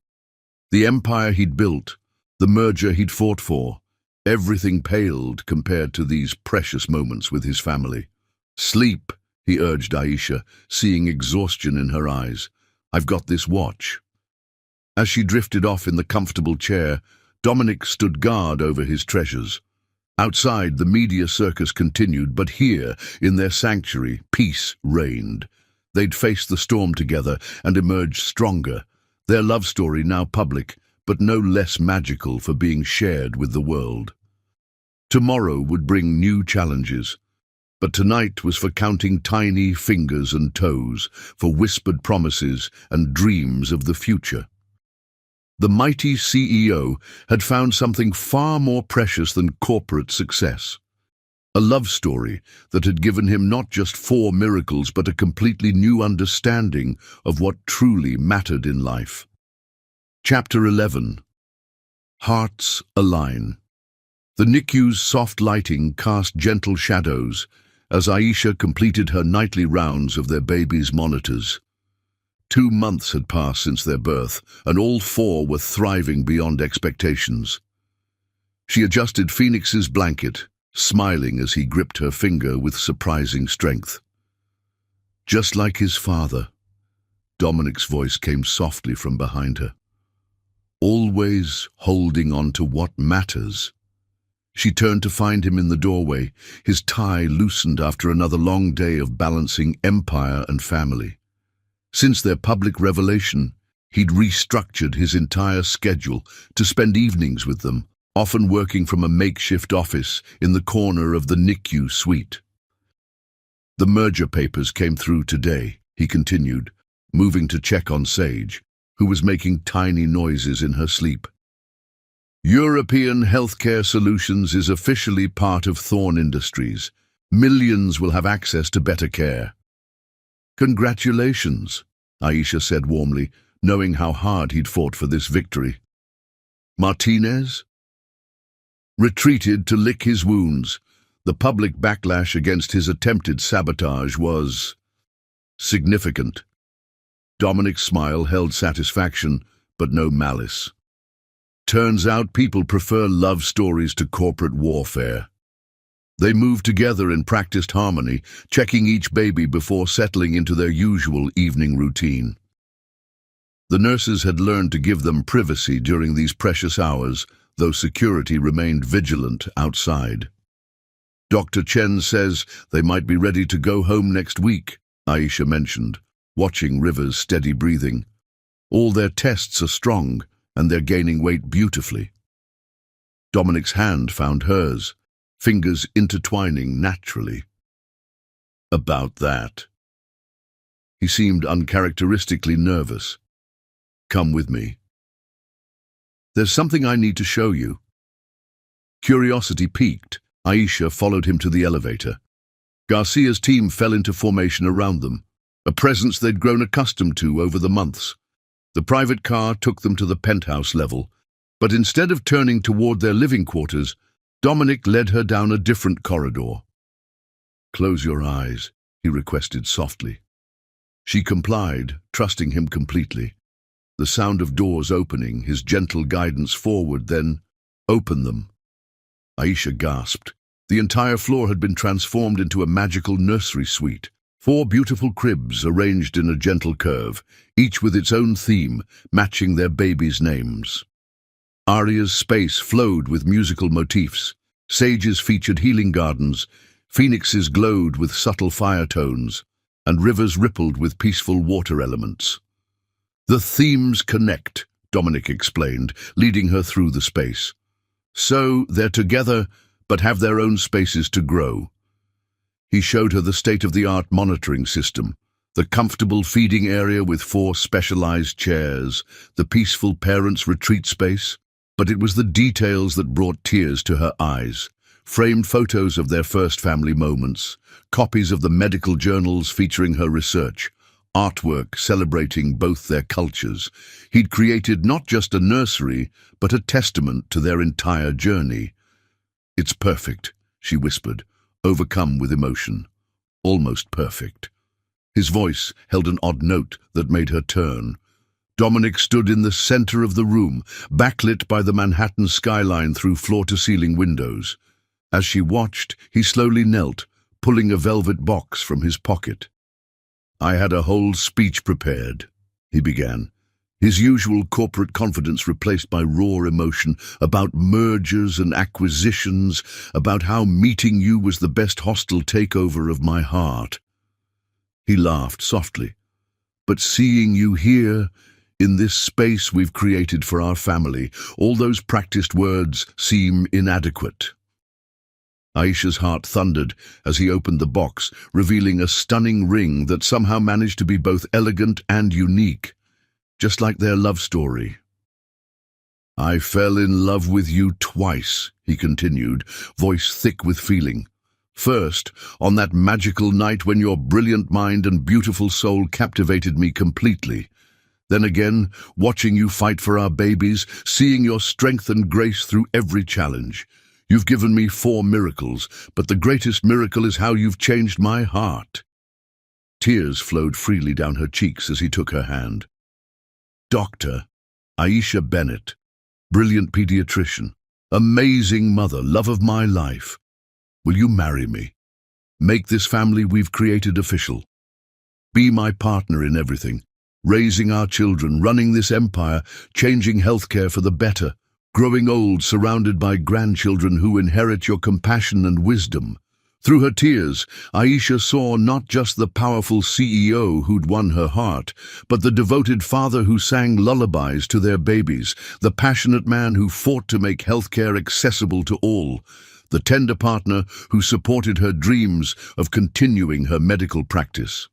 [SPEAKER 1] The empire he'd built, the merger he'd fought for, everything paled compared to these precious moments with his family. "Sleep," he urged Aisha, seeing exhaustion in her eyes. "I've got this watch." As she drifted off in the comfortable chair, Dominic stood guard over his treasures. Outside, the media circus continued, but here, in their sanctuary, peace reigned. They'd faced the storm together and emerged stronger, their love story now public, but no less magical for being shared with the world. Tomorrow would bring new challenges, but tonight was for counting tiny fingers and toes, for whispered promises and dreams of the future. The mighty CEO had found something far more precious than corporate success. A love story that had given him not just 4 miracles but a completely new understanding of what truly mattered in life. Chapter 11. Hearts Align. The NICU's soft lighting cast gentle shadows as Aisha completed her nightly rounds of their baby's monitors. 2 months had passed since their birth, and all 4 were thriving beyond expectations. She adjusted Phoenix's blanket, smiling as he gripped her finger with surprising strength. "Just like his father," Dominic's voice came softly from behind her. "Always holding on to what matters." She turned to find him in the doorway, his tie loosened after another long day of balancing empire and family. Since their public revelation, he'd restructured his entire schedule to spend evenings with them, often working from a makeshift office in the corner of the NICU suite. "The merger papers came through today," he continued, moving to check on Sage, who was making tiny noises in her sleep. "European Healthcare Solutions is officially part of Thorn Industries. Millions will have access to better care." "Congratulations," Aisha said warmly, knowing how hard he'd fought for this victory. Martinez retreated to lick his wounds. The public backlash against his attempted sabotage was significant. Dominic's smile held satisfaction, but no malice. Turns out people prefer love stories to corporate warfare. They moved together in practiced harmony, checking each baby before settling into their usual evening routine. The nurses had learned to give them privacy during these precious hours, though security remained vigilant outside. "Dr. Chen says they might be ready to go home next week," Aisha mentioned, watching River's steady breathing. "All their tests are strong, and they're gaining weight beautifully." Dominic's hand found hers, fingers intertwining naturally. "About that." He seemed uncharacteristically nervous. "Come with me. There's something I need to show you." Curiosity piqued, Aisha followed him to the elevator. Garcia's team fell into formation around them, a presence they'd grown accustomed to over the months. The private car took them to the penthouse level, but instead of turning toward their living quarters, Dominic led her down a different corridor. "Close your eyes," he requested softly. She complied, trusting him completely. The sound of doors opening, his gentle guidance forward, then, "Open them." Aisha gasped. The entire floor had been transformed into a magical nursery suite. 4 beautiful cribs arranged in a gentle curve, each with its own theme, matching their babies' names. Aria's space flowed with musical motifs. Sage's featured healing gardens. Phoenix's glowed with subtle fire tones, and River's rippled with peaceful water elements. "The themes connect," Dominic explained, leading her through the space. "So they're together, but have their own spaces to grow." He showed her the state-of-the-art monitoring system, the comfortable feeding area with 4 specialized chairs, the peaceful parents' retreat space. But it was the details that brought tears to her eyes. Framed photos of their first family moments, copies of the medical journals featuring her research, artwork celebrating both their cultures. He'd created not just a nursery, but a testament to their entire journey. "It's perfect," she whispered, overcome with emotion. "Almost perfect." His voice held an odd note that made her turn. Dominic stood in the center of the room, backlit by the Manhattan skyline through floor-to-ceiling windows. As she watched, he slowly knelt, pulling a velvet box from his pocket. "I had a whole speech prepared," he began, his usual corporate confidence replaced by raw emotion, about mergers and acquisitions, about how meeting you was the best hostile takeover of my heart. He laughed softly. "But seeing you here, in this space we've created for our family, all those practiced words seem inadequate." Aisha's heart thundered as he opened the box, revealing a stunning ring that somehow managed to be both elegant and unique, just like their love story. "I fell in love with you twice," he continued, voice thick with feeling. "First, on that magical night when your brilliant mind and beautiful soul captivated me completely. Then again, watching you fight for our babies, seeing your strength and grace through every challenge. You've given me 4 miracles, but the greatest miracle is how you've changed my heart." Tears flowed freely down her cheeks as he took her hand. "Dr. Aisha Bennett, brilliant pediatrician, amazing mother, love of my life. Will you marry me? Make this family we've created official. Be my partner in everything, raising our children, running this empire, changing healthcare for the better, growing old surrounded by grandchildren who inherit your compassion and wisdom." Through her tears, Aisha saw not just the powerful CEO who'd won her heart, but the devoted father who sang lullabies to their babies, the passionate man who fought to make healthcare accessible to all, the tender partner who supported her dreams of continuing her medical practice.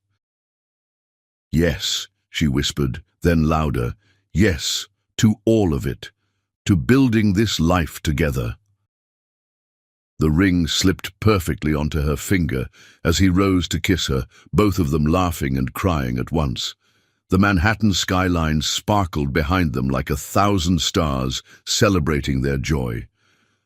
[SPEAKER 1] "Yes," she whispered, then louder, "yes, to all of it. To building this life together." The ring slipped perfectly onto her finger as he rose to kiss her, both of them laughing and crying at once. The Manhattan skyline sparkled behind them like 1,000 stars, celebrating their joy.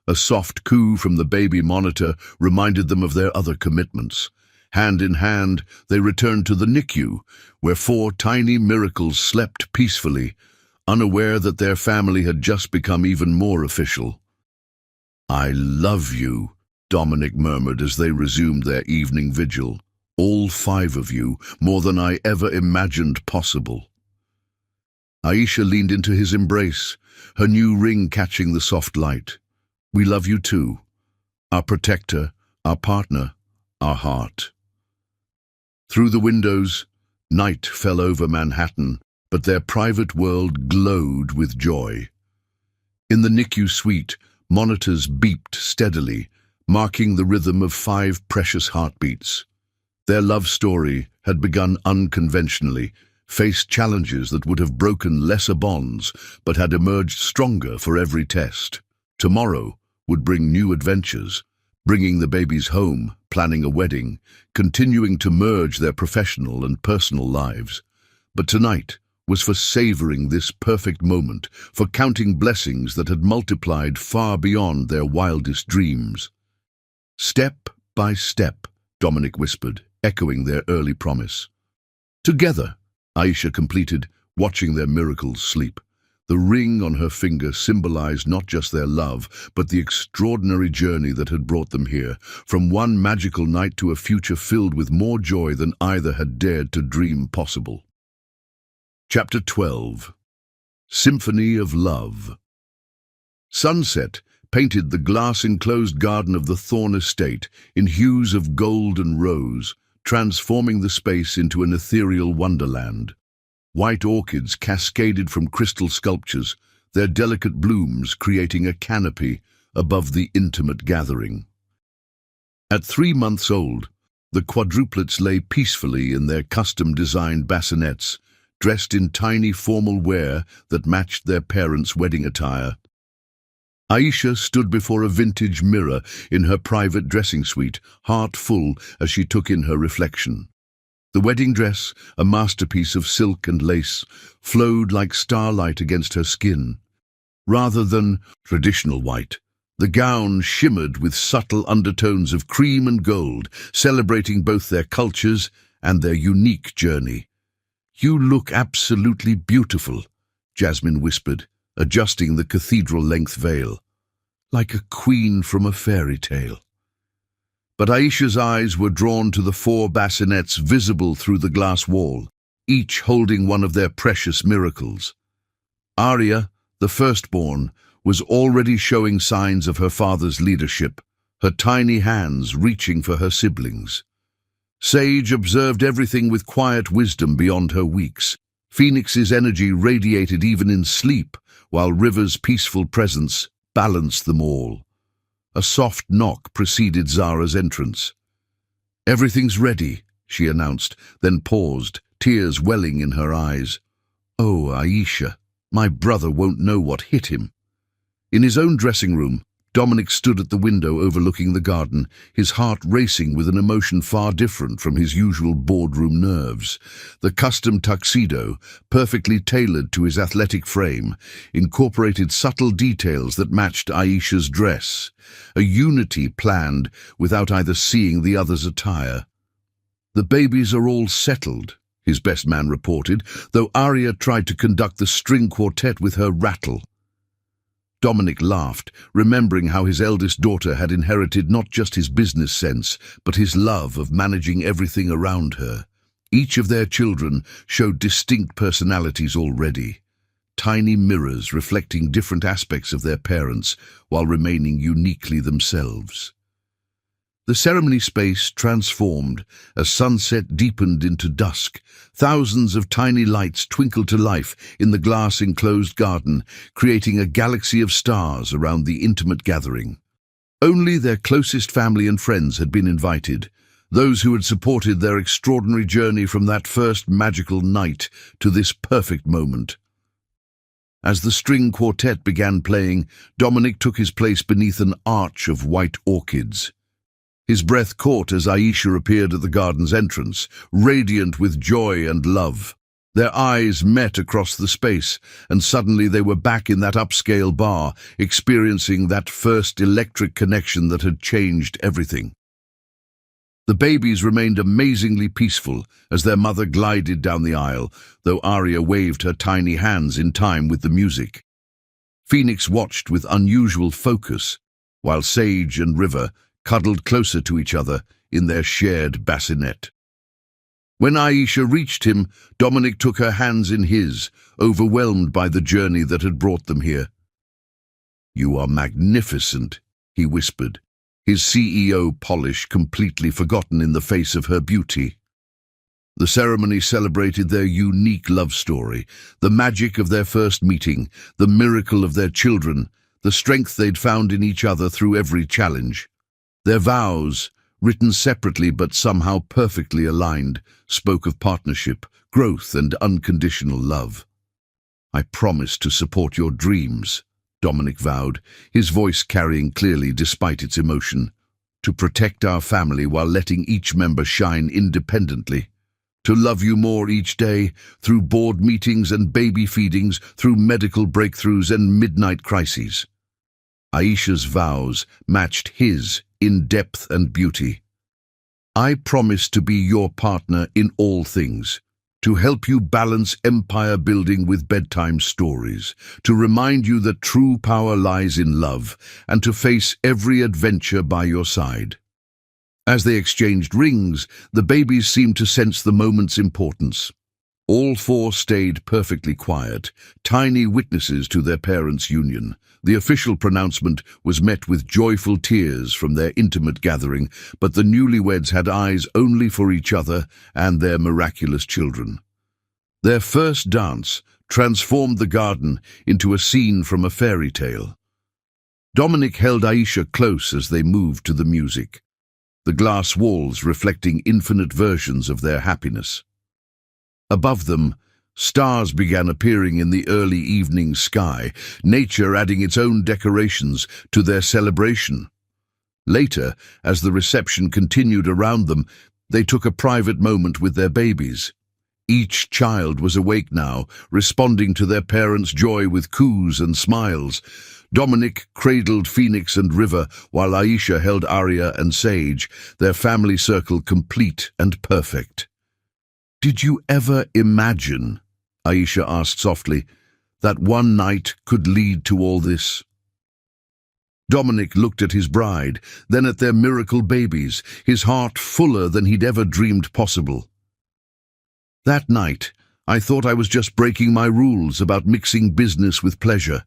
[SPEAKER 1] A soft coo from the baby monitor reminded them of their other commitments. Hand in hand, they returned to the NICU, where 4 tiny miracles slept peacefully, unaware that their family had just become even more official. "I love you," Dominic murmured as they resumed their evening vigil. "All 5 of you, more than I ever imagined possible." Aisha leaned into his embrace, her new ring catching the soft light. "We love you too, our protector, our partner, our heart." Through the windows, night fell over Manhattan, but their private world glowed with joy. In the NICU suite, monitors beeped steadily, marking the rhythm of 5 precious heartbeats. Their love story had begun unconventionally, faced challenges that would have broken lesser bonds, but had emerged stronger for every test. Tomorrow would bring new adventures, bringing the babies home, planning a wedding, continuing to merge their professional and personal lives. But tonight was for savoring this perfect moment, for counting blessings that had multiplied far beyond their wildest dreams. "Step by step," Dominic whispered, echoing their early promise. "Together," Aisha completed, watching their miracles sleep. The ring on her finger symbolized not just their love, but the extraordinary journey that had brought them here, from one magical night to a future filled with more joy than either had dared to dream possible. Chapter 12. Symphony of Love. Sunset painted the glass-enclosed garden of the Thorne estate in hues of gold and rose, transforming the space into an ethereal wonderland. White orchids cascaded from crystal sculptures, their delicate blooms creating a canopy above the intimate gathering. At 3 months old, The quadruplets lay peacefully in their custom-designed bassinets, dressed in tiny formal wear that matched their parents' wedding attire. Aisha stood before a vintage mirror in her private dressing suite, heart full as she took in her reflection. The wedding dress, a masterpiece of silk and lace, flowed like starlight against her skin. Rather than traditional white, the gown shimmered with subtle undertones of cream and gold, celebrating both their cultures and their unique journey. "You look absolutely beautiful," Jasmine whispered, adjusting the cathedral-length veil. "Like a queen from a fairy tale." But Aisha's eyes were drawn to the 4 bassinets visible through the glass wall, each holding one of their precious miracles. Arya, the firstborn, was already showing signs of her father's leadership, her tiny hands reaching for her siblings. Sage observed everything with quiet wisdom beyond her weeks. Phoenix's energy radiated even in sleep, while River's peaceful presence balanced them all. A soft knock preceded Zara's entrance. "Everything's ready," she announced, then paused, tears welling in her eyes. "Oh, Aisha, my brother won't know what hit him." In his own dressing room, Dominic stood at the window overlooking the garden, his heart racing with an emotion far different from his usual boardroom nerves. The custom tuxedo, perfectly tailored to his athletic frame, incorporated subtle details that matched Aisha's dress, a unity planned without either seeing the other's attire. "The babies are all settled," his best man reported, though Arya tried to conduct the string quartet with her rattle. Dominic laughed, remembering how his eldest daughter had inherited not just his business sense, but his love of managing everything around her. Each of their children showed distinct personalities already, tiny mirrors reflecting different aspects of their parents while remaining uniquely themselves. The ceremony space transformed as sunset deepened into dusk. Thousands of tiny lights twinkled to life in the glass-enclosed garden, creating a galaxy of stars around the intimate gathering. Only their closest family and friends had been invited, those who had supported their extraordinary journey from that first magical night to this perfect moment. As the string quartet began playing, Dominic took his place beneath an arch of white orchids. His breath caught as Aisha appeared at the garden's entrance, radiant with joy and love. Their eyes met across the space, and suddenly they were back in that upscale bar, experiencing that first electric connection that had changed everything. The babies remained amazingly peaceful as their mother glided down the aisle, though Arya waved her tiny hands in time with the music. Phoenix watched with unusual focus, while Sage and River cuddled closer to each other in their shared bassinet. When Aisha reached him, Dominic took her hands in his, overwhelmed by the journey that had brought them here. "You are magnificent," he whispered, his CEO polish completely forgotten in the face of her beauty. The ceremony celebrated their unique love story, the magic of their first meeting, the miracle of their children, the strength they'd found in each other through every challenge. Their vows, written separately but somehow perfectly aligned, spoke of partnership, growth, and unconditional love. "I promise to support your dreams," Dominic vowed, his voice carrying clearly despite its emotion. "To protect our family while letting each member shine independently. To love you more each day, through board meetings and baby feedings, through medical breakthroughs and midnight crises." Aisha's vows matched his in depth and beauty. "I promise to be your partner in all things, to help you balance empire building with bedtime stories, to remind you that true power lies in love, and to face every adventure by your side." As they exchanged rings, the babies seemed to sense the moment's importance. All 4 stayed perfectly quiet, tiny witnesses to their parents' union. The official pronouncement was met with joyful tears from their intimate gathering, but the newlyweds had eyes only for each other and their miraculous children. Their first dance transformed the garden into a scene from a fairy tale. Dominic held Aisha close as they moved to the music. the glass walls reflecting infinite versions of their happiness. Above them, stars began appearing in the early evening sky, nature adding its own decorations to their celebration. Later, as the reception continued around them, they took a private moment with their babies. Each child was awake now, responding to their parents' joy with coos and smiles. Dominic cradled Phoenix and River, while Aisha held Arya and Sage, their family circle complete and perfect. "Did you ever imagine," Aisha asked softly, "that one night could lead to all this?" Dominic looked at his bride, then at their miracle babies, his heart fuller than he'd ever dreamed possible. "That night, I thought I was just breaking my rules about mixing business with pleasure.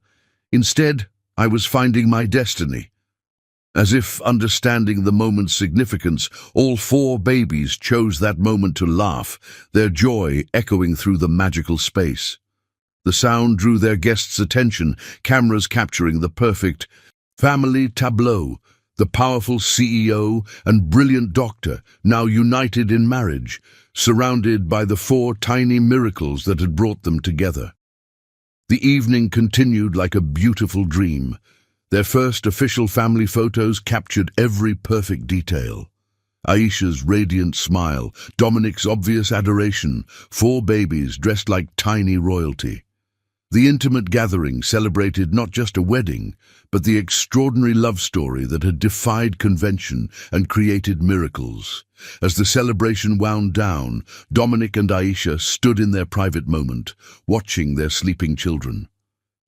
[SPEAKER 1] Instead, I was finding my destiny." As if understanding the moment's significance, all 4 babies chose that moment to laugh, their joy echoing through the magical space. The sound drew their guests' attention, cameras capturing the perfect family tableau, the powerful CEO and brilliant doctor, now united in marriage, surrounded by the 4 tiny miracles that had brought them together. The evening continued like a beautiful dream. Their first official family photos captured every perfect detail. Aisha's radiant smile, Dominic's obvious adoration, 4 babies dressed like tiny royalty. The intimate gathering celebrated not just a wedding, but the extraordinary love story that had defied convention and created miracles. As the celebration wound down, Dominic and Aisha stood in their private moment, watching their sleeping children.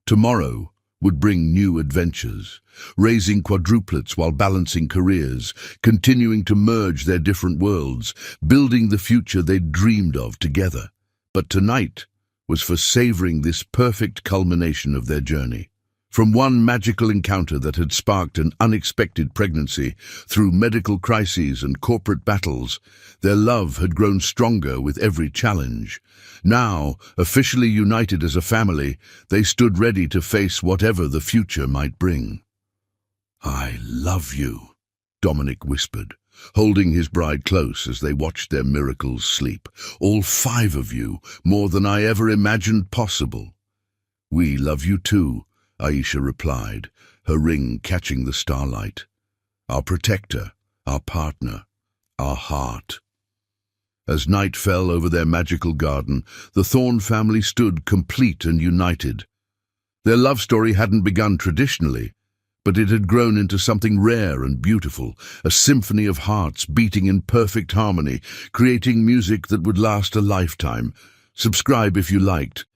[SPEAKER 1] Tomorrow would bring new adventures, raising quadruplets while balancing careers, continuing to merge their different worlds, building the future they'd dreamed of together. But tonight was for savoring this perfect culmination of their journey. From one magical encounter that had sparked an unexpected pregnancy, through medical crises and corporate battles, their love had grown stronger with every challenge. Now, officially united as a family, they stood ready to face whatever the future might bring. "I love you," Dominic whispered, holding his bride close as they watched their miracles sleep. "All 5 of you, more than I ever imagined possible." "We love you too," Aisha replied, her ring catching the starlight. "Our protector, our partner, our heart." As night fell over their magical garden, the Thorne family stood complete and united. Their love story hadn't begun traditionally, but it had grown into something rare and beautiful, a symphony of hearts beating in perfect harmony, creating music that would last a lifetime. Subscribe if you liked.